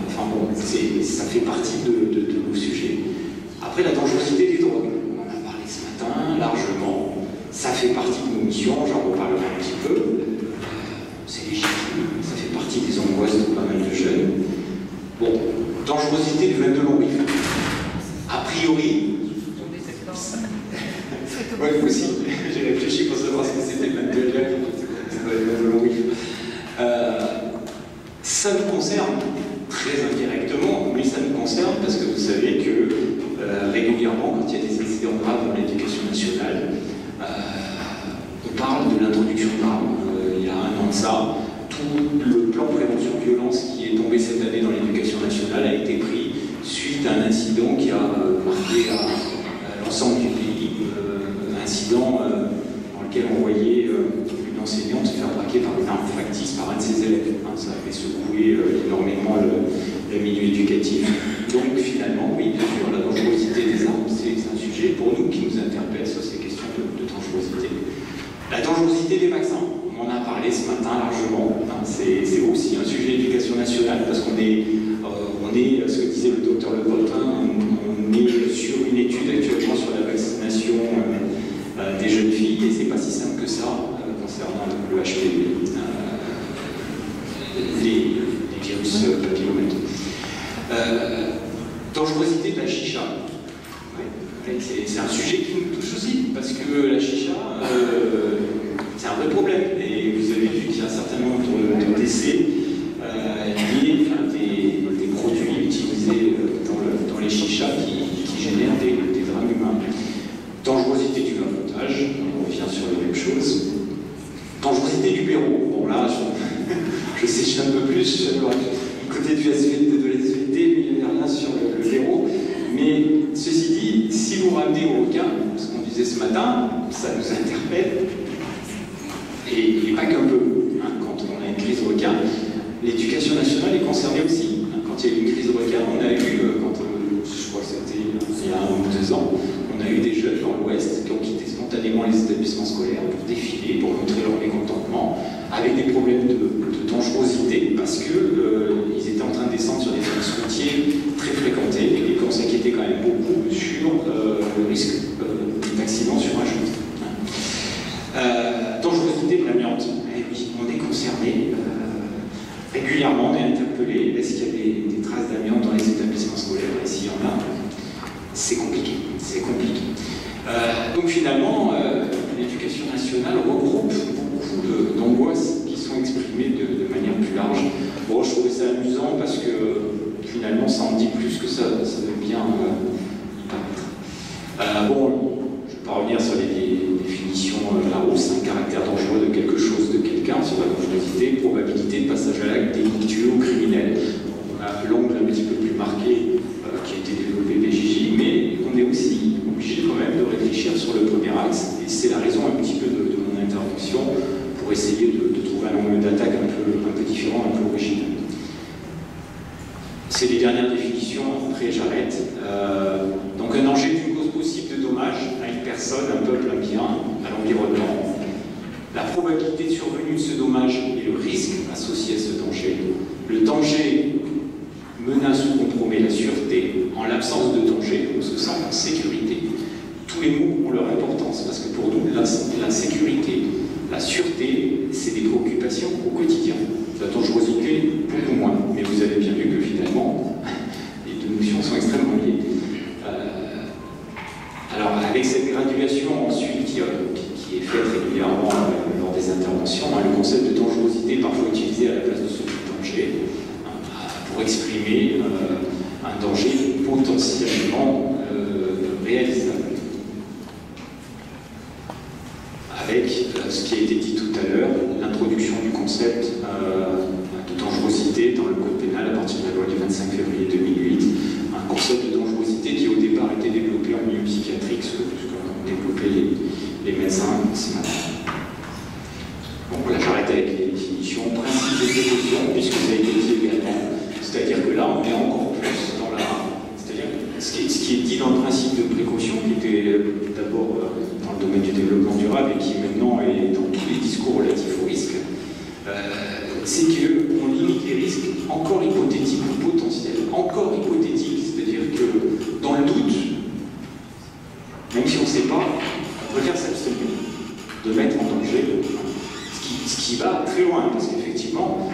Enfin bon, ça fait partie de nos sujets. Après, la dangerosité des drogues. On en a parlé ce matin, largement. Ça fait partie de nos missions, j'en reparlerai un petit peu. C'est légitime, ça fait partie des angoisses de pas mal de jeunes. Bon, dangerosité du vin de Longrive. A priori, ouais, moi aussi, j'ai réfléchi pour savoir ce que c'était le vin de Longrive. Ça nous concerne très indirectement, mais ça nous concerne parce que vous savez que régulièrement, quand il y a des accidents graves dans l'éducation nationale, on parle de l'introduction d'armes. Il y a un an de ça, tout le plan prévention violence qui est tombé cette année dans l'éducation nationale a été pris suite à un incident qui a marqué l'ensemble du pays. Incident dans lequel on voyait une enseignante se faire braquer par une arme factice par un de ses élèves. Ça avait secoué énormément le milieu éducatif. Donc finalement, oui, bien sûr, la dangerosité des armes, c'est un sujet pour nous qui nous interpelle sur ces questions de dangerosité. La dangerosité des vaccins, on en a parlé ce matin largement. C'est aussi un sujet d'éducation nationale parce qu'on est, ce que disait le docteur Le Breton, on est sur une étude actuellement sur la vaccination des jeunes filles et c'est pas si simple que ça concernant le HPV, les virus papillomaires. Dangerosité de la chicha. Ouais, c'est un sujet qui nous touche aussi, parce que la chicha, c'est un vrai problème. Et vous avez vu qu'il y a un certain nombre de décès liés à des produits utilisés dans les chichas qui génèrent des drames humains. Dangerosité du vapotage, on revient sur la même chose. Dangerosité du Béraud. Bon là, je sais un peu plus sur le côté de l'SVT, mais il n'y avait rien sur le Béraud. Mais ceci dit, si vous ramenez au requin, ce qu'on disait ce matin, ça nous interpelle, et pas qu'un peu. Quand on a une crise requin, l'éducation nationale est concernée aussi. Quand il y a eu une crise requin, on a eu, je crois que c'était il y a 1 ou 2 ans, on a eu des jeunes dans l'Ouest qui ont quitté spontanément les établissements scolaires pour défiler, pour montrer leur mécontentement, avec des problèmes de dangerosité, parce qu'ils étaient en train de descendre sur des axes routiers très fréquentés et qu'on s'inquiétait quand même beaucoup sur le risque d'accident sur un chemin. Dangerosité de l'amiante. Eh oui, on est concerné. Régulièrement, on est interpellé. Est-ce qu'il y a des traces d'amiante dans les établissements scolaires? Et s'il y en a, c'est compliqué. C'est compliqué. Donc finalement, l'éducation nationale regroupe beaucoup d'angoisses qui sont exprimées de manière plus large. Bon, je trouvais ça amusant parce que finalement, ça en dit plus que ça veut bien y paraître. Bon, je ne vais pas revenir sur les définitions Larousse, un caractère dangereux de quelque chose, de quelqu'un, sur la dangerosité, probabilité de passage à l'acte délictueux ou criminel. On a l'angle un petit peu plus marqué qui a été développé PJJ, mais on est aussi obligé quand même de réfléchir sur le premier axe, et c'est la raison un petit peu de mon intervention, pour essayer de trouver un angle d'attaque un peu différent, un peu original. C'est les dernières définitions, après j'arrête. Donc un danger est une cause possible de dommage à une personne, un peuple, un bien, à l'environnement. La probabilité de survenue de ce dommage et le risque associé à ce danger. Le danger menace ou compromet la sûreté. En l'absence de danger, on se sent en sécurité. Tous les mots ont leur importance, parce que pour nous, la sécurité, la sûreté, c'est des préoccupations au quotidien. La dangerosité, beaucoup moins. Mais vous avez bien vu que finalement, les deux notions sont extrêmement liées. Alors, avec cette graduation ensuite qui est faite régulièrement lors des interventions, le concept de dangerosité est parfois utilisé à la place de celui de danger pour exprimer un danger potentiellement réalisable. Avec ce qui a été dit tout à l'heure, l'introduction du concept de dangerosité dans le code pénal à partir de la loi du 25 février 2008, un concept de dangerosité qui au départ était développé en milieu psychiatrique, ce qu'ont développé les médecins ce matin. Bon, voilà, j'arrête avec les définitions, principe de précaution, puisque ça a été dit également, c'est-à-dire que là on est encore plus dans la... C'est-à-dire ce qui est dit dans le principe de précaution, qui était d'abord dans le domaine du développement durable et qui maintenant est dans tous les discours relatifs au risque, c'est qu'on limite les risques encore hypothétiques ou potentiels, encore hypothétiques, c'est-à-dire que dans le doute, même si on ne sait pas, on préfère s'abstenir de mettre en danger, ce qui va très loin, parce qu'effectivement,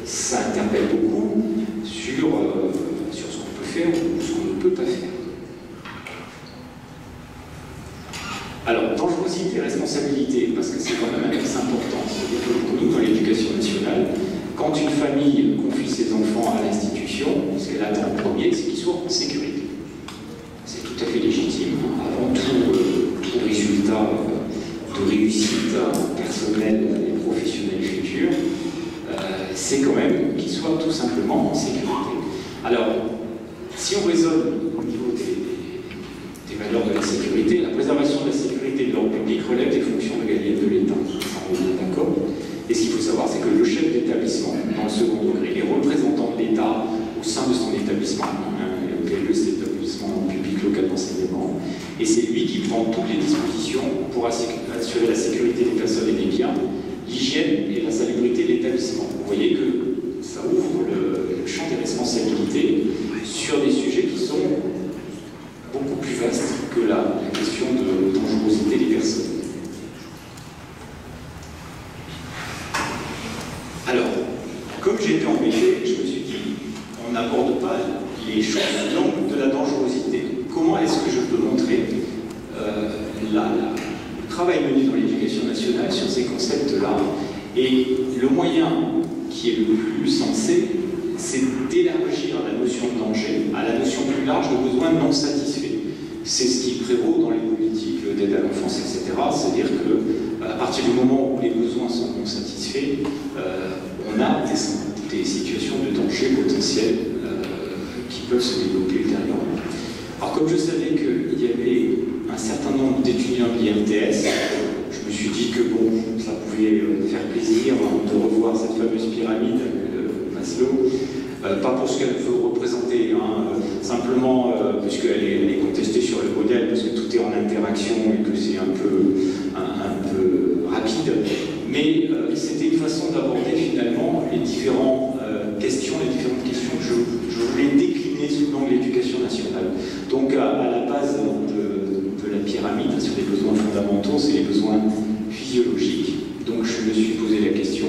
ça interpelle beaucoup sur ce qu'on peut faire ou ce qu'on ne peut pas faire. Alors, dangerosité et responsabilité, parce que c'est quand même un axe important. C'est-à-dire que pour nous, dans l'éducation nationale, quand une famille confie ses enfants à l'institution, ce qu'elle attend en premier, c'est qu'ils soient en sécurité. C'est tout à fait légitime. Avant tout résultat de réussite personnelle et professionnelle future, c'est quand même qu'ils soient tout simplement en sécurité. Alors, si on raisonne au niveau des valeurs de la sécurité, la préservation de la sécurité de l'ordre public relève des fonctions régaliennes de l'État. Ça, on est d'accord. Et ce qu'il faut savoir, c'est que le chef d'établissement, dans le second degré, les représentants de l'État au sein de son établissement, le PLE, c'est l'établissement public local d'enseignement, et c'est lui qui prend toutes les dispositions pour assurer la sécurité des personnes et des biens, l'hygiène et la salubrité de l'établissement. Vous voyez que ça ouvre le champ des responsabilités sur des sujets qui sont beaucoup plus vastes que la question de dangerosité des personnes. Alors, comme j'ai été embêté, je me suis dit, on n'aborde pas les choses de la dangerosité. Comment est-ce que je peux montrer le travail mené dans l'éducation nationale sur ces concepts-là? Et le moyen qui est le plus sensé, c'est d'élargir la notion de danger à la notion plus large de besoins non satisfaits. C'est ce qui prévaut dans les politiques d'aide à l'enfance, etc. C'est-à-dire qu'à partir du moment où les besoins sont non satisfaits, on a des situations de danger potentiel qui peuvent se développer ultérieurement. Alors comme je savais qu'il y avait un certain nombre d'étudiants de l'IRTS, je me suis dit que bon, ça pouvait faire plaisir de revoir cette fameuse pyramide de Maslow. Pas pour ce qu'elle veut représenter, hein, simplement puisqu'elle est contestée sur le modèle, parce que tout est en interaction et que c'est un peu rapide, mais c'était une façon d'aborder finalement les différentes questions que je voulais décliner sous le nom de l'éducation nationale. Donc à la base de la pyramide sur les besoins fondamentaux, c'est les besoins physiologiques. Donc je me suis posé la question,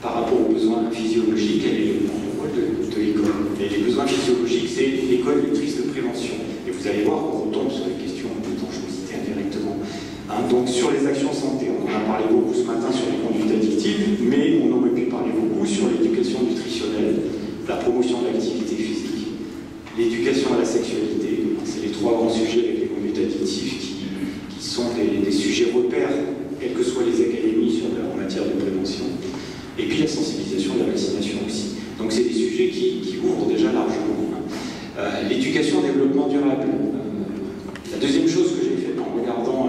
par rapport aux besoins physiologiques, quel est le rôle de l'école? Et les besoins physiologiques, c'est l'école maîtrise de prévention. Et vous allez voir qu'on retombe sur les questions de dangerosité indirectement. Hein, donc sur les actions santé, on en a parlé beaucoup ce matin sur les conduites addictives, mais on aurait pu parler beaucoup sur l'éducation nutritionnelle, la promotion de l'activité physique, l'éducation à la sexualité. C'est les trois grands sujets avec les conduites addictives qui sont des sujets repères, quelles que soient les académies en matière de prévention. Et puis la sensibilisation de la vaccination aussi. Donc c'est des sujets qui ouvrent déjà largement. L'éducation au développement durable. La deuxième chose que j'ai faite en regardant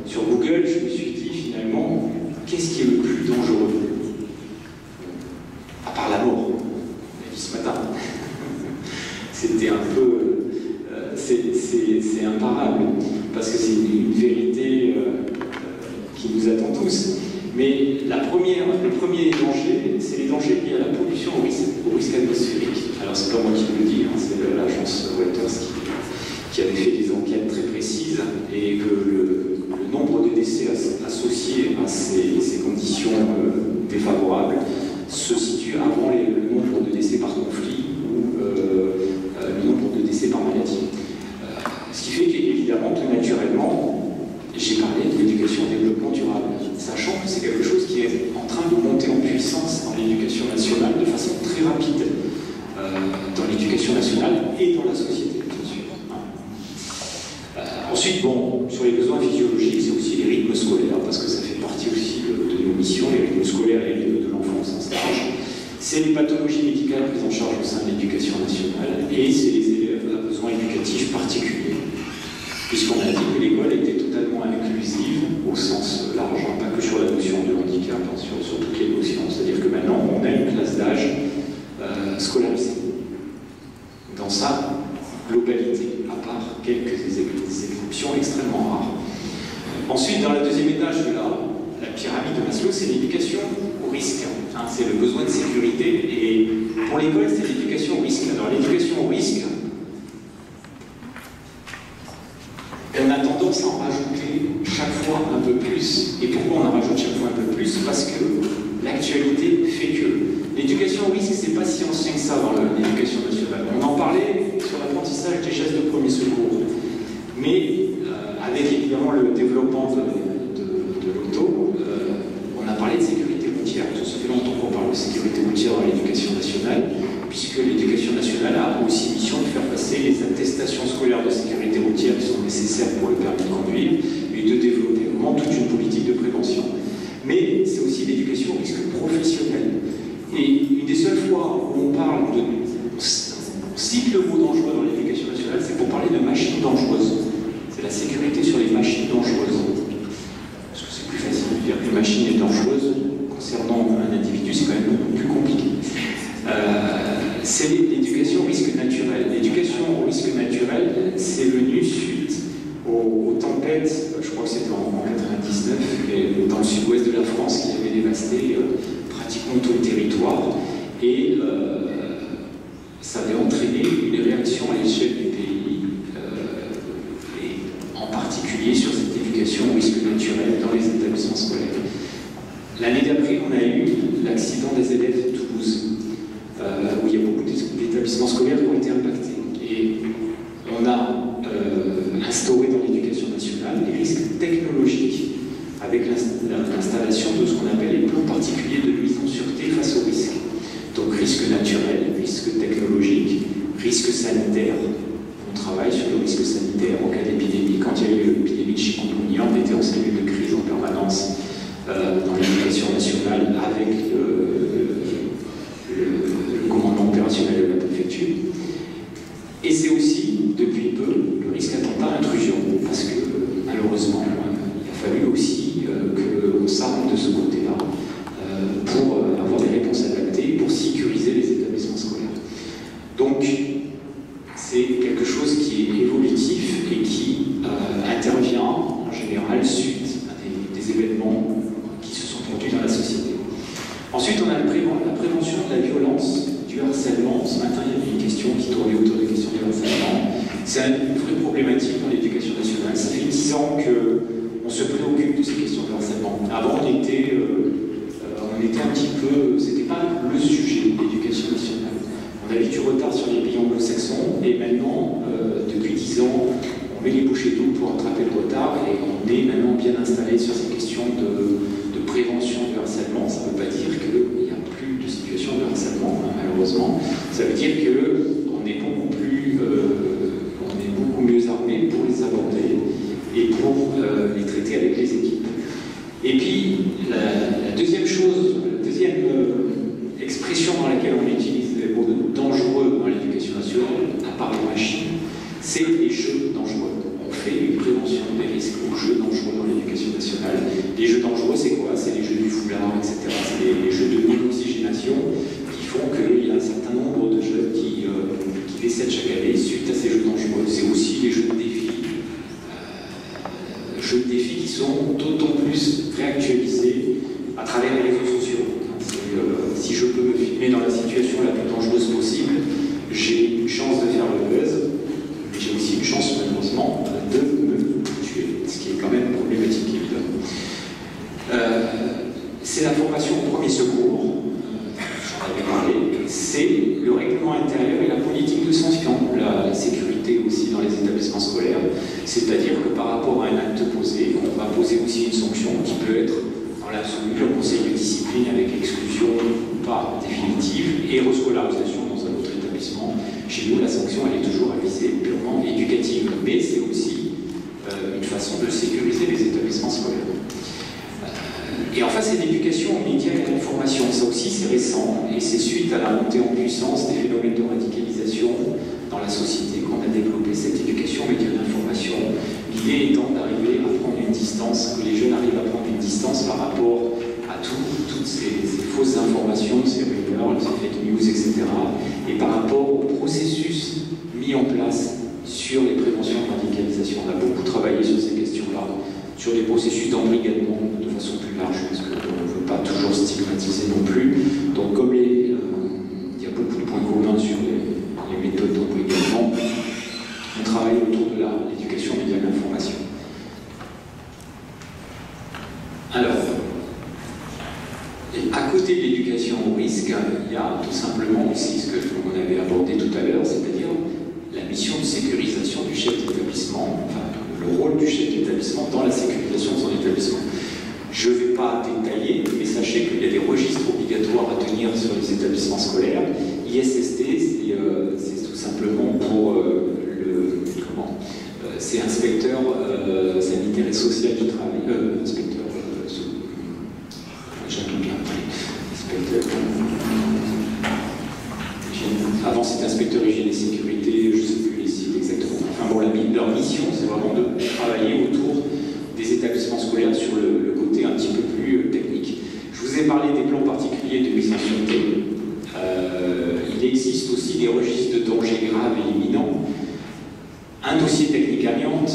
sur Google, je me suis dit finalement, qu'est-ce qui est le plus dangereux? À part la mort, on l'a dit ce matin. C'était un peu... c'est imparable, parce que c'est une vérité qui nous attend tous. Mais le premier danger, c'est les dangers liés à la pollution au risque atmosphérique. Alors c'est pas moi qui le dis, hein, c'est l'agence Reuters qui avait fait des enquêtes très précises, et que le nombre de décès associés à ces conditions défavorables se situe avant le nombre de décès par conflit ou le nombre de décès par maladie. Ce qui fait qu'évidemment, tout naturellement, j'ai parlé de l'éducation au développement durable, sachant que c'est quelque chose qui est en train de monter en puissance dans l'éducation nationale de façon très rapide. dans l'éducation nationale et dans la société, bien sûr. Ensuite, bon, sur les besoins physiologiques, c'est aussi les rythmes scolaires, parce que ça fait partie aussi de nos missions, les rythmes scolaires et les rythmes de l'enfance en stage. C'est les pathologies médicales prises en charge au sein de l'éducation nationale, et c'est les élèves à besoins éducatifs particuliers, puisqu'on a dit que l'école était totalement inclusive au sens large, pas que sur la notion de handicap, sur toutes les notions. C'est-à-dire que maintenant, on a une classe d'âge scolarisée dans sa globalité, à part quelques exceptions extrêmement rares. Ensuite, dans le deuxième étage de la pyramide de Maslow, c'est l'éducation au risque. Hein, c'est le besoin de sécurité. Et pour l'école, c'est l'éducation au risque. Alors, l'éducation au risque, on a tendance à en rajouter chaque fois un peu plus. Et pourquoi on en rajoute chaque fois un peu plus? Parce que l'actualité fait que l'éducation au risque, c'est pas si ancien que ça dans l'éducation nationale. On en parlait sur l'apprentissage des gestes de premier secours. Mais avec évidemment le développement de l'auto, on a parlé de sécurité routière. Ça fait longtemps qu'on parle de sécurité routière dans l'éducation nationale, puisque l'éducation nationale a aussi mission de faire passer les attestations scolaires de sécurité routière qui sont nécessaires pour le permis de conduire et de développer vraiment toute une politique de prévention. Mais c'est aussi l'éducation au risque professionnel. Et une des seules fois où on parle de... On cite le mot dangereux dans l'éducation nationale, c'est pour parler de machines dangereuses. C'est la sécurité sur les machines dangereuses. Parce que c'est plus facile de dire qu'une machine est dangereuse concernant un individu, c'est quand même beaucoup plus compliqué. C'est l'éducation au risque naturel. L'éducation au risque naturel, c'est venu suite aux tempêtes, je crois que c'était en 99, dans le sud-ouest de la France, qui avait dévasté pratiquement tout le territoire. Et ça avait entraîné une réaction à l'échelle du pays, et en particulier sur cette éducation au risque naturel dans les établissements scolaires. L'année d'après, on a eu l'accident des élèves de Toulouse, où il y a beaucoup d'établissements scolaires qui ont été impactés. Et on a instauré dans l'éducation nationale les risques technologiques, avec l'installation de ce qu'on appelle les plans particuliers de mise en sûreté face aux risques. Donc risque naturel, risque technologique, risque sanitaire. On travaille sur le risque sanitaire en cas d'épidémie. Quand il y a eu l'épidémie de chikungunya, on était en cellule de crise en permanence dans l'éducation nationale avec le commandement opérationnel de la préfecture. Et c'est aussi, depuis peu, le risque attentat-intrusion, parce que malheureusement, il a fallu aussi qu'on s'arme de ce côté-là pour avoir des réponses adaptées, pour sécuriser les établissements scolaires. Donc, c'est quelque chose qui est évolutif et qui intervient en général suite à des événements qui se sont produits dans la société. Ensuite, on a la prévention de la violence, du harcèlement. Ce matin, il y avait une question qui tournait autour des questions du harcèlement. C'est une vraie problématique dans l'éducation nationale. Ça fait 10 ans qu'on se préoccupe de ces questions de harcèlement. Avant, on était un petit peu... C'était pas le sujet de l'éducation nationale. On avait du retard sur les pays anglo-saxons et maintenant, depuis 10 ans, on met les bouchées doubles pour rattraper le retard et on est maintenant bien installé sur ces questions de prévention du harcèlement. Ça ne veut pas dire qu'il n'y a plus de situation de harcèlement, malheureusement. Ça veut dire qu'on est beaucoup mieux armé pour les aborder et pour les traiter avec les équipes. Et puis, la deuxième chose, la deuxième expression dans laquelle on utilise les mots dangereux dans l'éducation nationale, à part les machines, c'est les jeux dangereux. On fait une prévention des risques aux jeux dangereux dans l'éducation nationale. Les jeux dangereux, c'est quoi? C'est les jeux du foulard, etc. C'est les jeux de non-oxygénation qui font qu'il y a un certain nombre de jeunes qui décèdent chaque année suite à ces jeux dangereux. C'est aussi les jeux de défis. Jeux de défis qui sont d'autant plus réactualisés à travers les réseaux sociaux. Si je peux me filmer dans la situation la plus dangereuse possible, j'ai une chance de faire le buzz, mais j'ai aussi une chance, malheureusement, de me tuer, ce qui est quand même problématique, évidemment. C'est la formation au premier secours, j'en avais parlé, c'est le règlement intérieur et la politique de sanction, la sécurité aussi dans les établissements scolaires, c'est-à-dire que par rapport à un acte posé, on va poser aussi une sanction qui peut être dans l'absolu le conseil de discipline avec exclusion ou pas définitive et rescolarisation dans un autre établissement. Chez nous, la sanction, elle est toujours à visée purement éducative, mais c'est aussi une façon de sécuriser les établissements scolaires. Et enfin, c'est l'éducation aux médias et à l'information. Ça aussi, c'est récent, et c'est suite à la montée en puissance des phénomènes de radicalisation dans la société qu'on a développé cette éducation aux médias et à l'information. L'idée étant d'arriver à prendre une distance, que les jeunes arrivent à prendre une distance par rapport à toutes ces fausses informations, ces rumeurs, ces fake news, etc. Et par rapport au processus mis en place sur les préventions de radicalisation. On a beaucoup travaillé sur ces questions-là, sur des processus d'embrigadement de façon plus large, parce qu'on ne veut pas toujours stigmatiser non plus. Donc comme il y a beaucoup de points communs sur les méthodes d'embrigadement, on travaille autour de l'éducation média et l'information. Alors, à côté de l'éducation au risque, il y a tout simplement aussi ce que on avait abordé tout à l'heure, c'est-à-dire la mission de sécurisation du chef d'établissement, enfin, le rôle du chef d'établissement dans la sécurisation de son établissement. Je ne vais pas détailler, mais sachez qu'il y a des registres obligatoires à tenir sur les établissements scolaires. ISST, c'est tout simplement pour c'est inspecteur sanitaire et social du travail, inspecteur, avant c'était inspecteur hygiène et sécurité, je ne sais plus les sites exactement. Enfin bon, leur mission c'est vraiment de travailler autour des établissements scolaires sur le côté un petit peu plus technique. Je vous ai parlé des plans particuliers de mise en sûreté. Il existe aussi des registres de danger grave et imminent, un dossier technique amiante,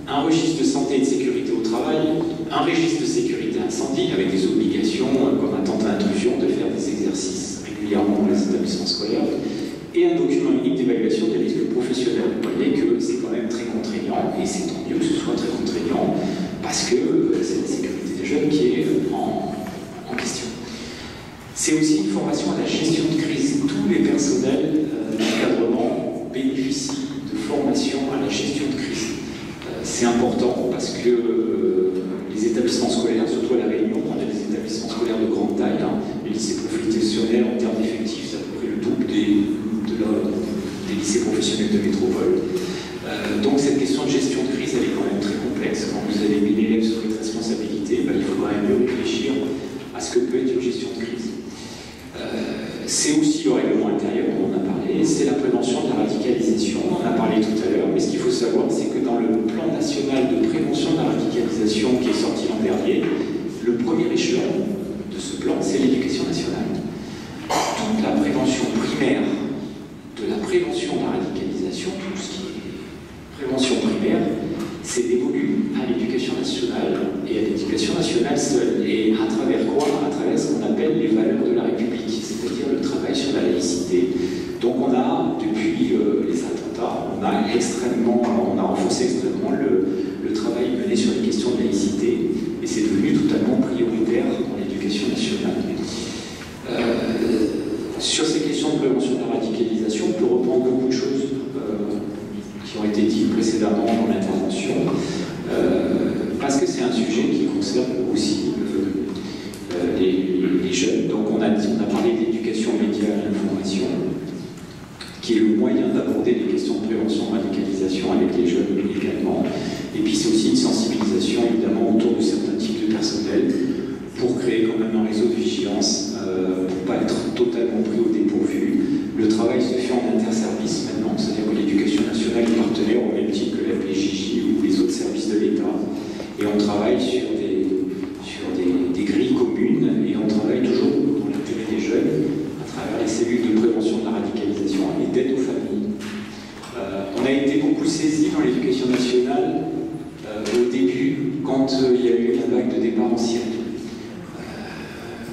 un registre de santé et de sécurité au travail, un registre de sécurité incendie avec des obligations comme attentat à intrusion de faire des exercices régulièrement dans les établissements scolaires, et un document unique d'évaluation des risques professionnels. Vous voyez que c'est quand même très contraignant, et c'est tant mieux que ce soit très contraignant, parce que c'est la sécurité des jeunes qui est en question. C'est aussi une formation à la gestion de crise. Tous les personnels d'encadrement bénéficient de formation à la gestion de crise. C'est important parce que les établissements scolaires, surtout à La Réunion, on a des établissements scolaires de grande taille, les lycées professionnels en termes d'effectifs, c'est à peu près le double des lycées professionnels de métropole. Donc cette question de gestion de crise, elle est quand même très complexe. Quand vous avez 1000 élèves sur une responsabilité, il faudra mieux réfléchir à ce que peut être une gestion de crise. C'est aussi le règlement intérieur, dont on a parlé, c'est la prévention de la radicalisation, on en a parlé tout à l'heure, mais ce qu'il faut savoir, c'est que dans le plan national de prévention de la radicalisation qui est sorti l'an dernier, le premier échelon de ce plan, c'est l'éducation nationale. Toute la prévention primaire de la prévention de la radicalisation, tout ce qui est prévention primaire, c'est dévolu à l'éducation nationale et à l'éducation nationale seule. Et à travers quoi? À travers ce qu'on appelle les valeurs de la République, c'est-à-dire le travail sur la laïcité. Donc on a, depuis les attentats, on a renforcé extrêmement le travail mené sur les questions de laïcité, et c'est devenu totalement prioritaire dans l'éducation nationale. Sur ces questions de prévention de la radicalisation, on peut reprendre beaucoup de choses qui ont été dites précédemment dans l'intervention, parce que c'est un sujet qui concerne aussi les jeunes. Donc on a parlé de l'éducation aux médias et à l'information, qui est le moyen d'aborder les questions de prévention de radicalisation avec les jeunes également. Et puis c'est aussi une sensibilisation évidemment autour de certains types de personnel pour créer quand même un réseau de vigilance, pour ne pas être totalement pris au dépourvu. Le travail se fait en interservice maintenant, c'est-à-dire que l'éducation nationale est partenaire au même titre que la PJJ ou les autres services de l'État. Et on travaille sur des grilles communes, et on travaille toujours dans l'intérêt des jeunes à travers les cellules de prévention de la radicalisation et d'aide aux familles. On a été beaucoup saisis dans l'éducation nationale au début, quand il y a eu la vague de départ en Syrie.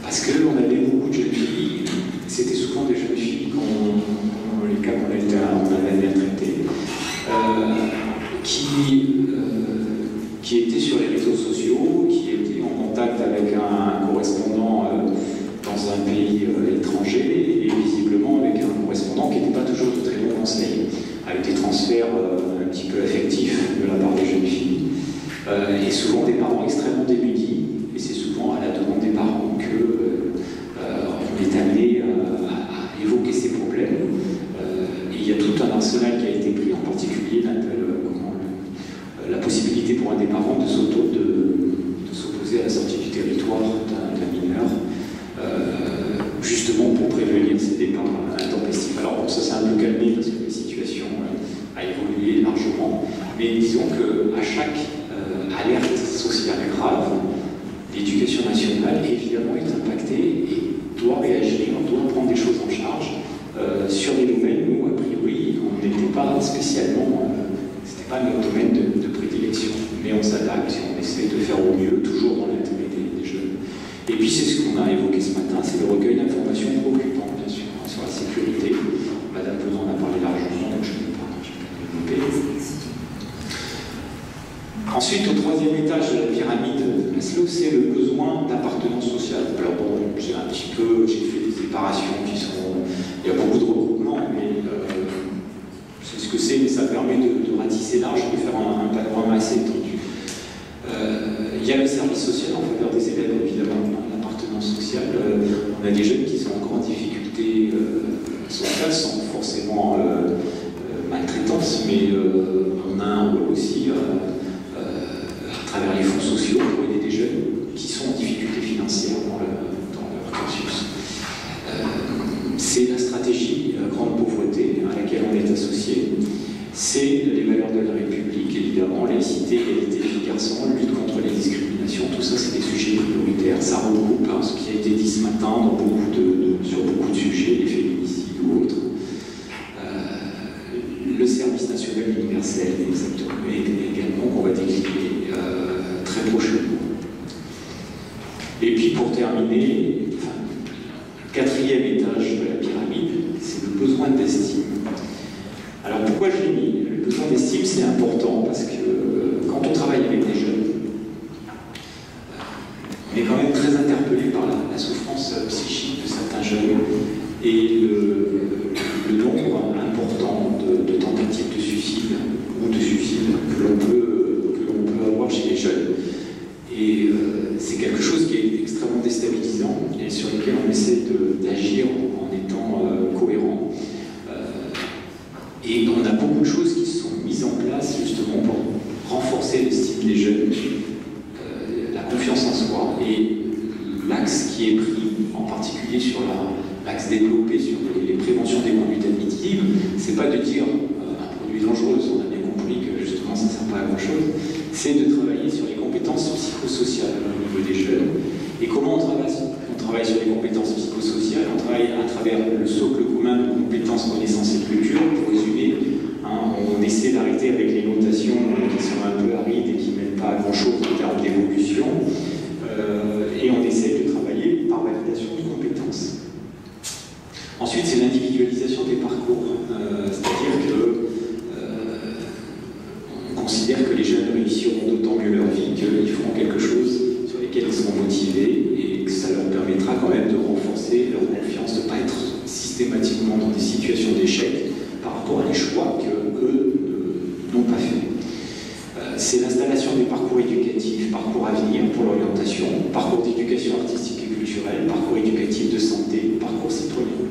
Parce qu'on avait beaucoup de jeunes filles, c'était souvent des jeunes filles, dans les cas qu'on avait amené à traiter, qui étaient sur les réseaux sociaux, qui étaient en contact avec un correspondant dans un pays étranger, et visiblement avec un correspondant qui n'était pas toujours de très bons conseils, avec des transferts un petit peu affectifs de la part des jeunes filles, et souvent des parents extrêmement démunis, et c'est souvent à la demande des parents que on est amené à évoquer ces problèmes. Et il y a tout la possibilité pour un des parents de s'opposer à la sortie du territoire d'un mineur, justement pour prévenir ces départs intempestifs. Alors bon, ça s'est un peu calmé parce que la situation a évolué largement, mais disons qu'à chaque alerte sociale grave, l'éducation nationale évidemment est impactée et doit réagir, doit prendre des choses en charge sur des domaines où a priori on n'était pas spécialement, c'était pas notre domaine de prédilection, mais on s'adapte et on essaie de faire au mieux, toujours dans l'intérêt des jeunes. Et puis c'est ce qu'on a évoqué ce matin, c'est le recueil d'informations préoccupantes, bien sûr, sur la sécurité. Madame Penon en a parlé largement, donc je ne vais pas développer. Ensuite, au troisième étage de la pyramide de Maslow, c'est le besoin d'appartenance sociale. Alors bon, j'ai fait des séparations qui sont... Il y a beaucoup de regroupements, mais c'est ce que c'est, mais ça permet de ratisser large, de faire un panorama assez étendu. Il y a le service social en faveur des élèves, évidemment, l'appartenance sociale. On a des jeunes qui sont encore en difficulté sociale, sans forcément maltraitance, mais on a un rôle aussi à travers les fonds sociaux pour aider des jeunes qui sont en difficulté financière dans leur cursus. C'est la stratégie grande pauvreté à laquelle on est associé. C'est les valeurs de la République, évidemment, laïcité, égalité filles-garçons, lutte contre les discriminations, tout ça c'est des sujets prioritaires. Ça regroupe ce qui a été dit ce matin sur beaucoup de sujets, les féminicides ou autres. Le service national universel, également, qu'on va décliner très prochainement. Et puis pour terminer, quatrième étage de la pyramide, c'est le besoin d'estime. Alors pourquoi je l'ai mis? Le besoin d'estime, c'est important parce que quand on travaille avec des jeunes, on est quand même très interpellé par la souffrance psychique de certains jeunes et le nombre important de tentatives de suicide ou de suicide que l'on peut avoir chez les jeunes. Et c'est quelque chose qui est extrêmement déstabilisant et sur lequel on essaie d'agir en étant cohérent. Et on a beaucoup de choses qui sont mises en place justement pour renforcer l'estime des jeunes, la confiance en soi. Et l'axe qui est pris, en particulier sur l'axe développé sur les préventions des conduites addictives, c'est pas de dire un produit dangereux, on a bien compris que justement ça ne sert pas à grand chose, c'est de travailler sur les compétences psychosociales au niveau des jeunes. Et comment on travaille? On travaille sur les compétences psychosociales, on travaille à travers le socle commun de compétences, connaissances et culture. Pour résumer, on essaie d'arrêter avec les notations qui sont un peu arides et qui ne mènent pas à grand chose en termes d'évolution. Et on essaie de travailler par validation de compétences. Ensuite, c'est l'individualisation des parcours, c'est-à-dire que on considère que les jeunes réussiront d'autant mieux leur vie qu'ils feront quelque chose sur lesquels ils seront motivés et que ça leur permettra quand même de renforcer leur confiance, de ne pas être systématiquement dans des situations d'échec par rapport à les choix qu'eux n'ont pas fait. C'est l'installation des parcours éducatifs, parcours à venir pour l'orientation, parcours d'éducation artistique et culturelle, parcours éducatif de santé, parcours citoyen.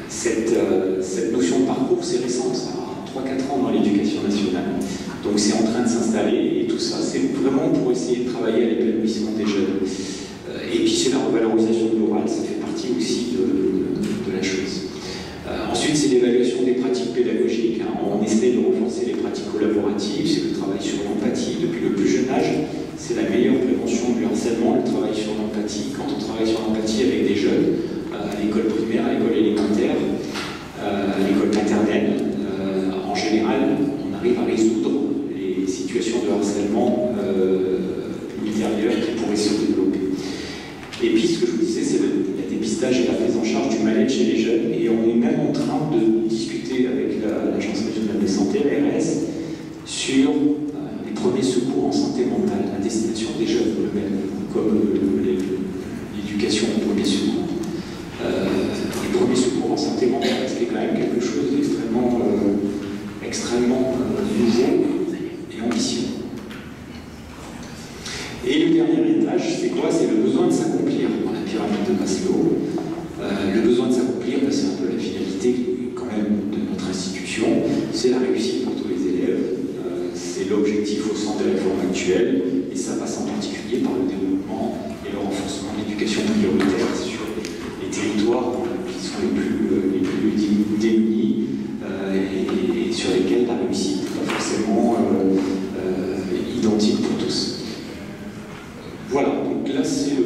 Cette notion de parcours, c'est récent, ça a 3-4 ans dans l'éducation nationale. Donc c'est en train de s'installer et tout ça, c'est vraiment pour essayer de travailler à l'épanouissement des jeunes. Et puis c'est la revalorisation de l'oral, ça fait partie aussi de la chose. Ensuite, c'est l'évaluation des pratiques pédagogiques. On essaie de renforcer les pratiques collaboratives, c'est le travail sur l'empathie depuis le plus jeune âge. C'est la meilleure prévention du harcèlement, le travail sur l'empathie. Quand on travaille sur l'empathie avec des jeunes, à l'école primaire, à l'école élémentaire, à l'école maternelle, en général, on arrive à résoudre les situations de harcèlement ultérieures qui pourraient se développer. Et puis, ce que je vous disais, c'est le dépistage et la prise en charge du mal-être chez les jeunes. Et on est même en train de discuter avec l'Agence régionale de santé, l'ARS, sur les premiers secours en santé mentale à destination des jeunes, comme l'éducation aux premiers secours. Les premiers secours en santé mentale, c'était quand même quelque chose d'extrêmement nouveau et ambitieux. Et le dernier étage, c'est quoi? C'est le besoin de s'accomplir dans la pyramide de Maslow. Le besoin de s'accomplir, c'est un peu la finalité quand même de notre institution. C'est la réussite pour tous les élèves. C'est l'objectif objectifs au centre des réformes actuelles, et ça passe en particulier par le développement et le renforcement de l'éducation prioritaire sur les territoires qui sont les plus démunis et sur lesquels la réussite n'est pas forcément identique pour tous. Voilà, donc là c'est le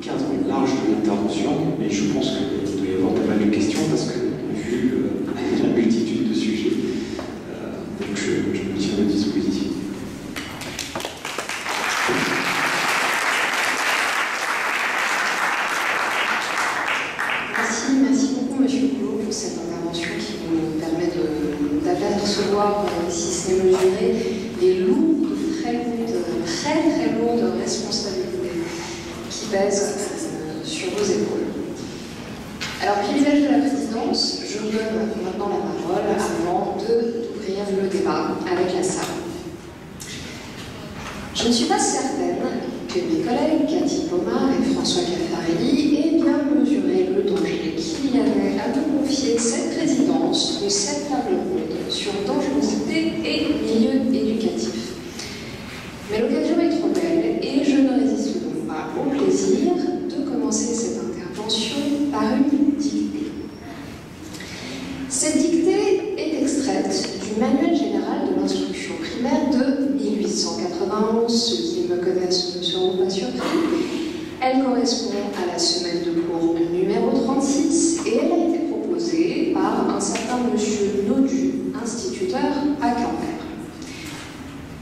cadre large de l'intervention, mais je pense qu'il doit y avoir pas mal de questions parce que vu la multitude de sujets, donc je me tiens à disposition. Merci beaucoup Monsieur Boulot pour cette intervention qui nous permet d'apercevoir, si ce n'est mesuré, les lourdes, très lourdes responsabilités qui pèsent sur vos épaules. Alors, privilège de la présidence, je vous donne maintenant la parole avant d'ouvrir le débat avec la salle. Je ne suis pas certaine que mes collègues Cathy Poma et François Caffarelli aient bien mesuré le danger qu'il y avait à me confier cette présidence de cette table ronde sur dangerosité et milieu éducatif. Mais l'occasion est trop belle et je ne résiste donc pas au plaisir de commencer cette intervention par une dictée. Cette dictée est extraite du Manuel général de l'instruction primaire de 1891. Ceux qui me connaissent ne seront pas surpris. Elle correspond à la semaine de cours numéro 36 et elle a été proposée par un certain monsieur Naudu, instituteur à Quimper.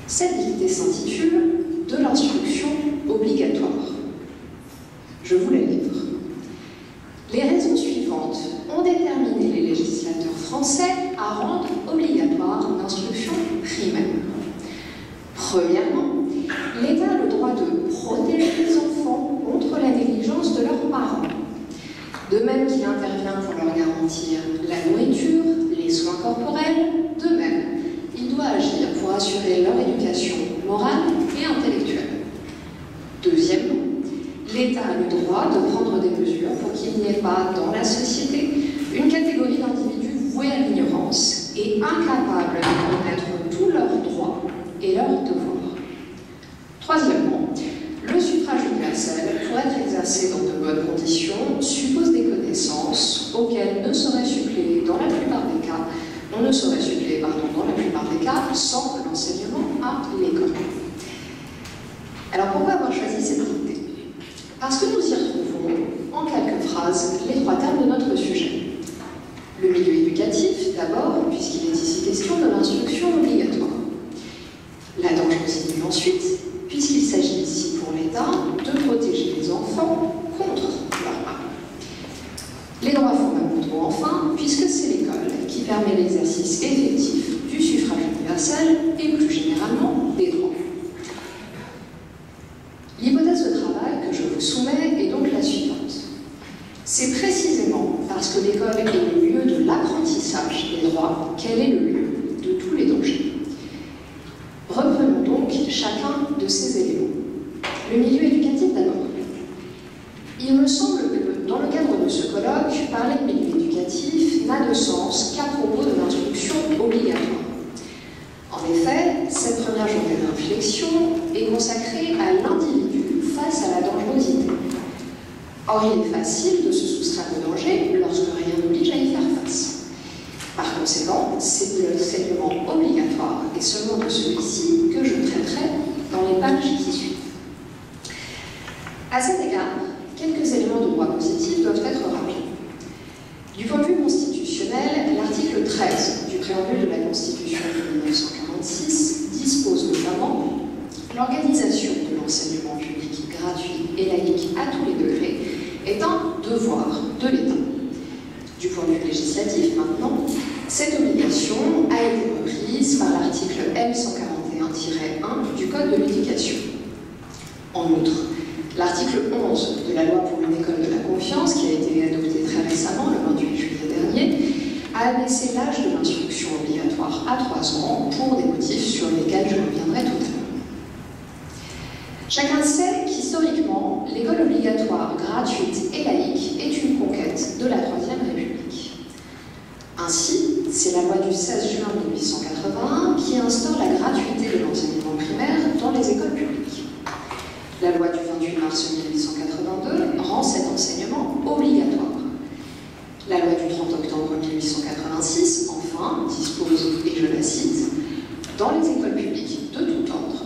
Cette dictée s'intitule « De l'instruction obligatoire ». Je vous la livre. Les raisons suivantes ont déterminé les législateurs français à rendre obligatoire l'instruction primaire. Premièrement, l'État a le droit de protéger les enfants contre la négligence de leurs parents. De même qu'il intervient pour leur garantir la nourriture, les soins corporels, de même, il doit agir pour assurer leur éducation morale et intellectuelle. Deuxièmement, l'État a le droit de prendre des mesures pour qu'il n'y ait pas dans la société une catégorie d'individus voués à l'ignorance et incapables de connaître tous leurs droits et leurs devoirs. Troisièmement, le suffrage universel, pour être exercé dans de bonnes conditions, suppose des connaissances auxquelles ne saurait suppléer dans la plupart des cas, on ne saurait suppléer, dans la plupart des cas, sans l'enseignement à l'école. Alors pourquoi avoir choisi cette dictée? Parce que nous y retrouvons, en quelques phrases, les trois termes de notre sujet. Le milieu éducatif, d'abord, puisqu'il est ici question de l'instruction obligatoire. La dangerosité, ensuite, puisqu'il s'agit ici pour l'État de protéger les enfants contre leurs parents. Les droits fondamentaux, enfin, puisque c'est l'école qui permet l'exercice effectif du suffrage universel et plus généralement des droits. L'hypothèse de travail que je vous soumets est donc la suivante. C'est précisément parce que l'école est le lieu de l'apprentissage des droits qu'elle est le lieu de tous les dangers. Reprenons donc chacun de ces éléments. Le milieu éducatif d'abord. Il me semble que, dans le cadre de ce colloque, parler de milieu éducatif n'a de sens qu'à propos de l'instruction obligatoire. En effet, cette première journée de réflexion est consacrée à l'individu face à la dangerosité. Or, il est facile de se soustraire au danger lorsque rien n'oblige à y faire face. Par conséquent, c'est de l'enseignement obligatoire et seulement de celui-ci que je traiterai dans les pages qui suivent. À cet égard, quelques éléments de droit positif doivent être rappelés. Du point de vue constitutionnel, l'article 13 du préambule de la Constitution de 1946 dispose notamment l'organisation de l'enseignement public gratuit et laïque à tous les degrés est un devoir de l'État. Du point de vue législatif, maintenant, cette obligation a été reprise par l'article L141-1 du Code de l'éducation. En outre, l'article 11 de la loi pour une école de la confiance, qui a été adoptée très récemment, le 28 juillet dernier, a abaissé l'âge de l'instruction obligatoire à 3 ans pour des motifs sur lesquels je reviendrai tout à l'heure. Chacun sait qu'historiquement, l'école obligatoire gratuite et laïque est une conquête de la Troisième République. Ainsi, C'est la loi du 16 juin 1881 qui instaure la gratuité de l'enseignement primaire dans les écoles publiques. La loi du 28 mars 1882 rend cet enseignement obligatoire. La loi du 30 octobre 1886, enfin, dispose, et je la cite, « Dans les écoles publiques de tout ordre,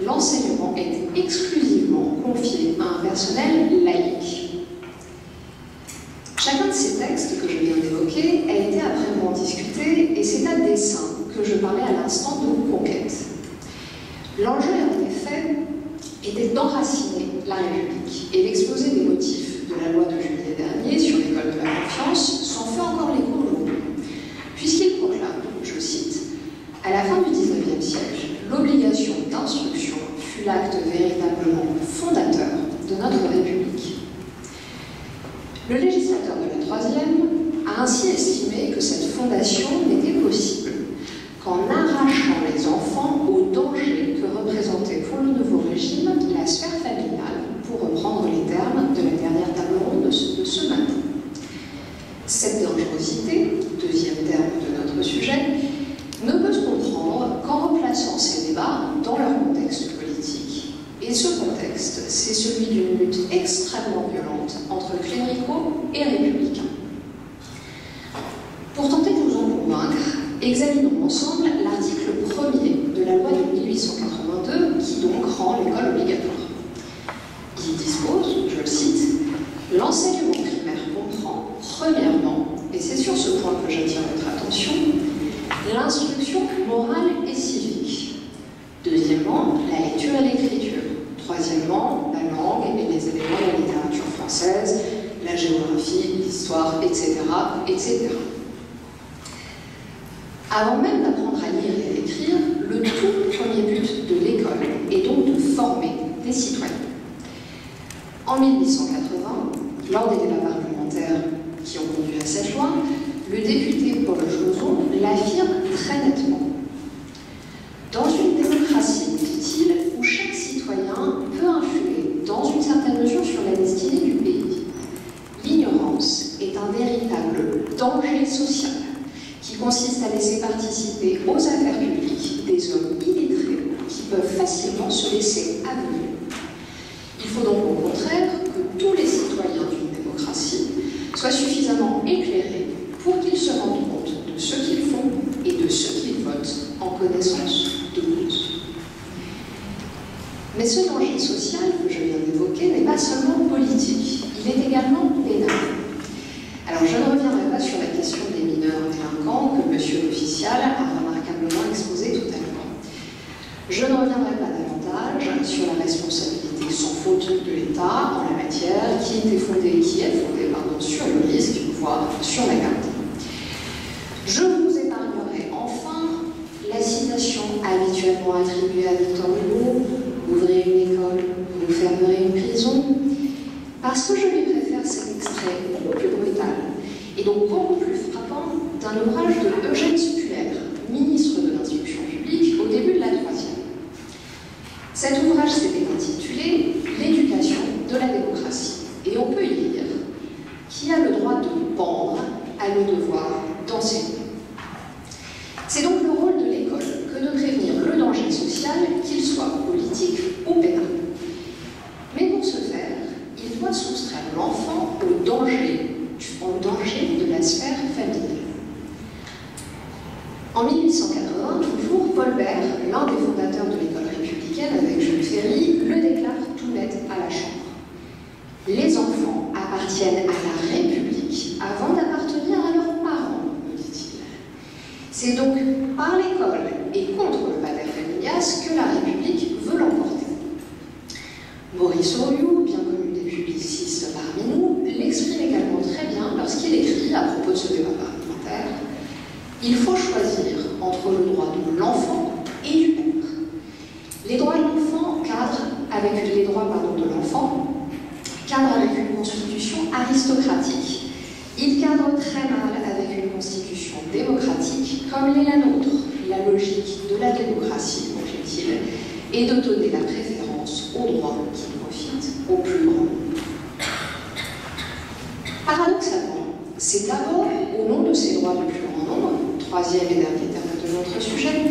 l'enseignement est exclusivement confié à un personnel laïque. » Chacun de ces textes que je viens d'évoquer a été après discuté, et c'est à dessein que je parlais à l'instant de conquête. L'enjeu, en effet, était d'enraciner la République, et l'exposé des motifs de la loi de juillet dernier sur l'école de la confiance s'en fait encore l'écho aujourd'hui, puisqu'il proclame, je cite, « À la fin du XIXe siècle, l'obligation d'instruction fut l'acte véritablement fondateur de notre République. » Le législateur de la troisième a ainsi estimé que cette fondation n'était possible qu'en arrachant les enfants au danger que représentait pour le nouveau régime la sphère familiale, pour reprendre les termes de la dernière table ronde de ce matin. Cette dangerosité, deuxième terme de notre sujet, ne peut se comprendre qu'en replaçant ces débats dans leur contexte politique. Et ce contexte, c'est celui d'une lutte extrêmement violente entre cléricaux et républicains. Pour tenter de vous en convaincre, examinons ensemble l'article 1er de la loi de 1882 qui donc rend l'école obligatoire. Il dispose, je le cite, « L'enseignement primaire comprend, premièrement, et c'est sur ce point que j'attire votre attention, l'instruction morale et civique. Deuxièmement, la lecture et l'écriture. Troisièmement, la langue et les éléments de la littérature française, la géographie, l'histoire, etc., etc. » Avant même d'apprendre à lire et à écrire, le tout premier but de l'école est donc de former des citoyens. En 1880, lors des débats parlementaires qui ont conduit à cette loi, le député Paul Joson l'affirme très nettement. Dans une démocratie, dit-il, où chaque citoyen peut influer dans une certaine mesure sur la destinée du pays, l'ignorance est un véritable danger social qui consiste à laisser participer aux affaires publiques des hommes illettrés qui peuvent facilement se laisser aveugler. Il faut donc au contraire que tous les citoyens d'une démocratie soient suffisamment éclairés pour qu'ils se rendent compte de ce qu'ils font et de ce qu'ils votent en connaissance de cause. Mais ce danger social que je viens d'évoquer n'est pas seulement politique, il est également pénal. Alors je ne reviendrai pas sur la question des mineurs délinquants que M. l'official a remarquablement exposé tout à l'heure. Je ne reviendrai pas davantage sur la responsabilité sans faute de l'État en la matière qui est fondée sur le risque, voire sur la garde. Je vous épargnerai enfin la citation habituellement attribuée à Victor Hugo, « Ouvrez une école, vous fermerez une prison », parce que je lui préfère cet extrait beaucoup plus brutal et donc beaucoup plus frappant d'un ouvrage de Eugène Spuller, ministre de l'Instruction publique au début de la troisième. Cet ouvrage s'était intitulé « L'éducation de la démocratie » et on peut y lire « Qui a le droit de pendre a le devoir d'enseigner ». C'est donc le rôle de l'école que de prévenir le danger social, qu'il soit politique ou pénal. Mais pour ce faire, il doit soustraire l'enfant au danger de la sphère familiale. En 1880, toujours, Paul Bert, l'un des fondateurs de l'école républicaine avec Jules Ferry, le déclare tout net à la Chambre. Les enfants appartiennent à la République avant d'appartenir à leurs parents, me dit-il. C'est donc par l'école et contre le pater familias que la République veut l'emporter. Maurice Horiou, bien connu des publicistes parmi nous, l'exprime également très bien lorsqu'il écrit à propos de ce débat parlementaire « Il faut choisir entre le droit de l'enfant et du père. Les droits de l'enfant cadrent avec une constitution aristocratique. Ils cadrent très mal avec une constitution démocratique comme l'est la nôtre. La logique de la démocratie, conclut-il, est de donner la préférence aux droits qui profitent au plus grand nombre. » Paradoxalement, c'est d'abord au nom de ces droits du plus grand nombre, troisième et dernier terme de notre sujet,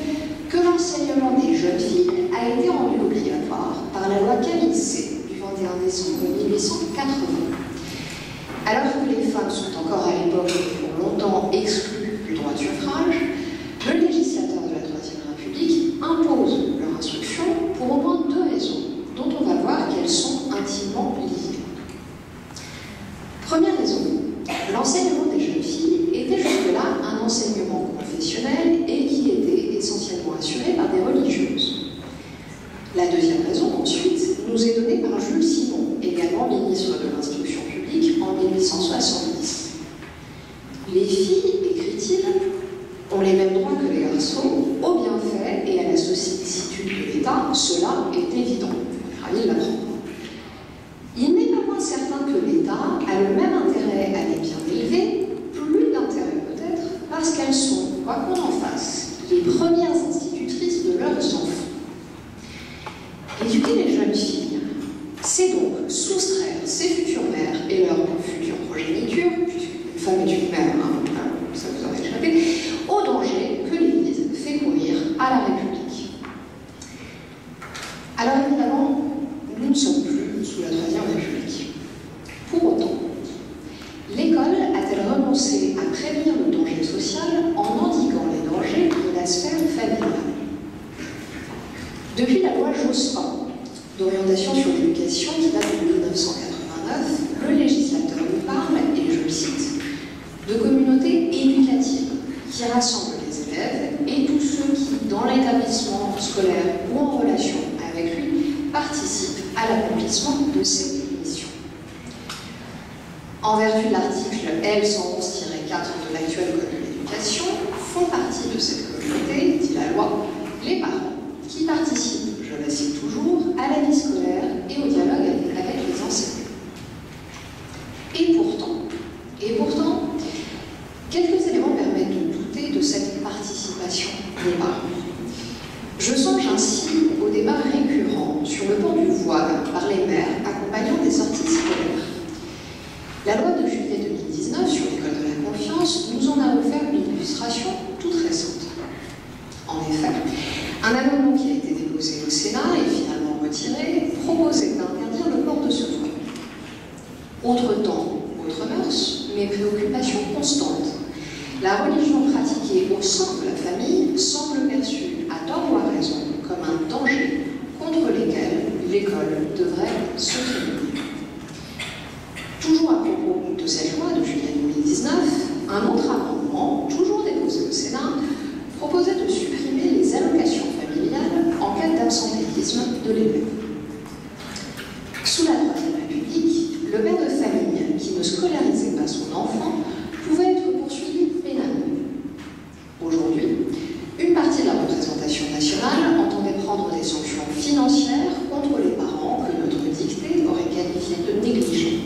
que l'enseignement des jeunes filles a été rendu obligatoire par la loi Camille C du 21 décembre 1880. Alors que les femmes sont encore à l'époque et pour longtemps exclues du droit de suffrage, le législateur de la Troisième République impose leur instruction pour au moins deux raisons, dont on va voir qu'elles sont intimement liées. Première raison, l'enseignement des jeunes filles était jusque-là un enseignement confessionnel et qui était essentiellement assuré par des religieuses. La deuxième raison, ensuite, nous est donnée par Jules Simon, également ministre de l'Instruction publique en 1870. Les filles, écrit-il, ont les mêmes droits que les garçons au bienfait et à la sollicitude de l'État, cela est évident. On va l'apprendre. Il n'est pas moins certain que l'État a le même intérêt à les bien élever, plus d'intérêt peut-être, parce qu'elles sont, quoi qu'on en fasse, les premières institutrices de leurs enfants. Éduquer les jeunes filles, c'est donc soustraire ses futures mères et leurs futures progénitures, puisqu'une femme est une mère, ça vous aurait échappé, au danger que l'Église fait courir à la République. Alors évidemment, nous ne sommes plus sous la Troisième République. Pour autant, l'école a-t-elle renoncé à prévenir le danger social en endiguant les dangers de la sphère familiale? Depuis la loi Jospin d'orientation sur l'éducation qui date de 1989, le législateur nous parle, et je le cite, de communautés éducatives qui rassemblent les élèves et tous ceux qui, dans l'établissement scolaire ou en relation avec lui, participent à l'accomplissement de ses missions. En vertu de l'article L. 111-4 de l'actuel Code de l'éducation, font partie de cette communauté, dit la loi, les parents qui participent, je la cite toujours, à la vie scolaire et au dialogue avec les enseignants. Et pourtant, quelques éléments permettent de douter de cette participation des parents. Je songe ainsi au débat récurrent sur le port du voile par les mères accompagnant des sorties scolaires. La loi de juillet 2019 sur l'école de la confiance nous en a offert une illustration toute récente. En effet, un amendement qui a été déposé au Sénat et finalement retiré proposait d'interdire le port de ce voile. Autre temps, autre mœurs, mais préoccupation constante. La religion pratiquée au sein de la famille semble perçue, à tort ou à raison, comme un danger contre lesquels l'école devrait se prémunir. Toujours à propos de cette loi de juillet 2019, un autre amendement, toujours déposé au Sénat, proposait de supprimer les allocations familiales en cas d'absentéisme de l'élève. Sous la Troisième République, le père de famille qui ne scolarisait pas son enfant pouvait être poursuivi pénalement. Aujourd'hui, une partie de la représentation nationale entendait prendre des sanctions financières contre les parents que notre dictée aurait qualifiés de négligents.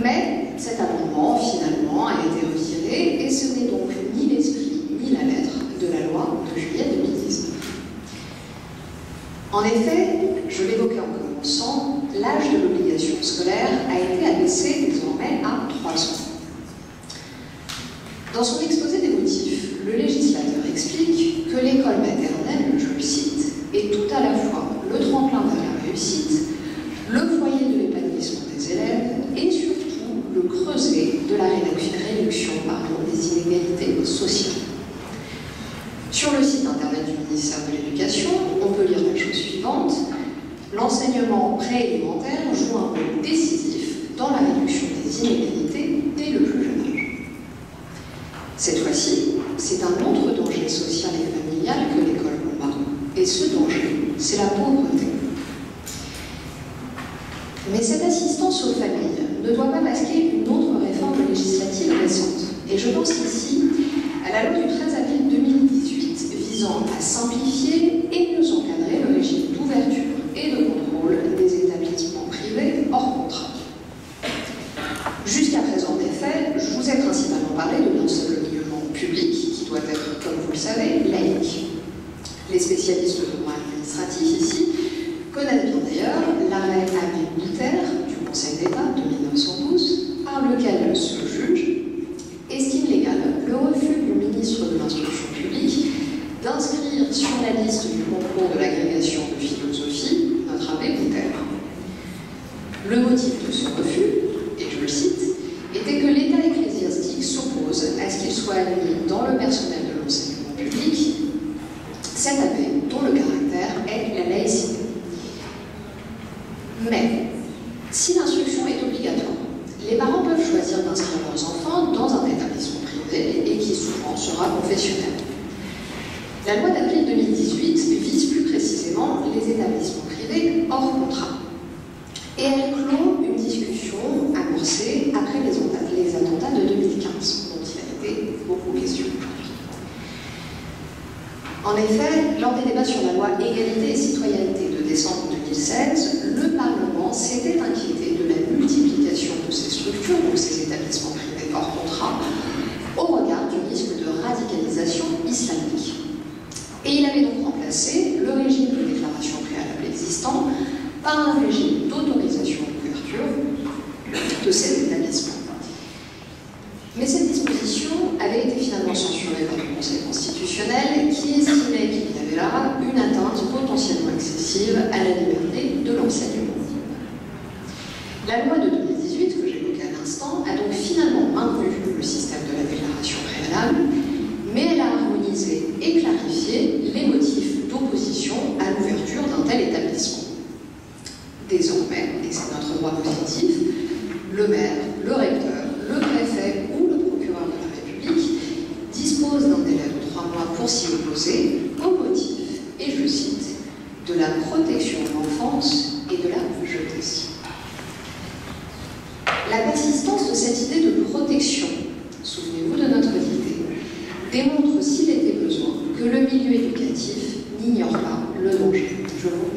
Mais cet amendement, finalement, a été retiré et ce n'est donc ni l'esprit ni la lettre de la loi de juillet 2019. En effet, je l'évoquais en commençant, l'âge de l'obligation scolaire a été abaissé désormais à 3 ans. Dans son exposé des motifs, le législateur explique que l'école maternelle, je le cite, est tout à la fois le tremplin vers la réussite, le foyer de l'épanouissement des élèves et surtout le creuset de la réduction des inégalités sociales. Sur le site internet du ministère de l'Éducation, on peut lire la chose suivante: l'enseignement préélémentaire joue un rôle décisif dans la réduction des inégalités dès le plus jeune âge. Cette fois-ci, c'est un autre danger social et familial que l'école combat. Et ce danger, c'est la pauvreté. Mais cette assistance aux familles ne doit pas masquer une autre réforme législative récente. Et je pense ici à la loi du 13 avril 2018 visant à simplifier et mieux encadrer le régime d'ouverture et de contrôle des établissements privés hors contrat. Jusqu'à présent, en effet, je vous ai principalement parlé de l'enseignement public qui doit être, comme vous le savez, laïque. Les spécialistes de droit administratif ici connaissent bien d'ailleurs l'arrêt habilitaire du Conseil d'État de 1912 par lequel ce juge estime légal le refus du l'agrégation de philosophie, notre abbé Bouter. Le motif de ce refus, et je le cite, était que l'État ecclésiastique s'oppose à ce qu'il soit admis dans le personnel de l'enseignement public cet abbé dont le caractère est la laïcité. Mais, si l'instruction est obligatoire, les parents peuvent choisir d'inscrire leurs enfants dans un établissement privé et qui souvent sera confessionnel. La loi d'avril 2018 vise plus précisément les établissements privés hors contrat. Et elle clôt une discussion amorcée après les attentats de 2015, dont il a été beaucoup question aujourd'hui. En effet, lors des débats sur la loi Égalité et Citoyenneté de décembre 2016, le Parlement s'était inquiété de la multiplication de ces structures, donc ces établissements privés hors contrat, au regard du risque de radicalisation islamique. Et il avait donc remplacé le régime de déclaration préalable existant par un régime d'autorisation d'ouverture de ces établissements. Mais cette disposition avait été finalement censurée par le Conseil constitutionnel qui estimait qu'il y avait là une atteinte potentiellement excessive à la liberté de l'enseignement. La loi de 2018, que j'évoquais à l'instant, a donc finalement maintenu le système de la déclaration préalable, mais elle a harmonisé et clarifié les motifs d'opposition à l'ouverture d'un tel établissement. Désormais, et c'est notre droit positif, le maire, le recteur, le préfet ou le procureur de la République dispose d'un délai de 3 mois pour s'y opposer au motif, et je cite, de la protection de l'enfance et de la jeunesse. La persistance de cette idée de protection, souvenez-vous de notre idée, démontre s'il était besoin que le milieu éducatif n'ignore pas le danger. Je vous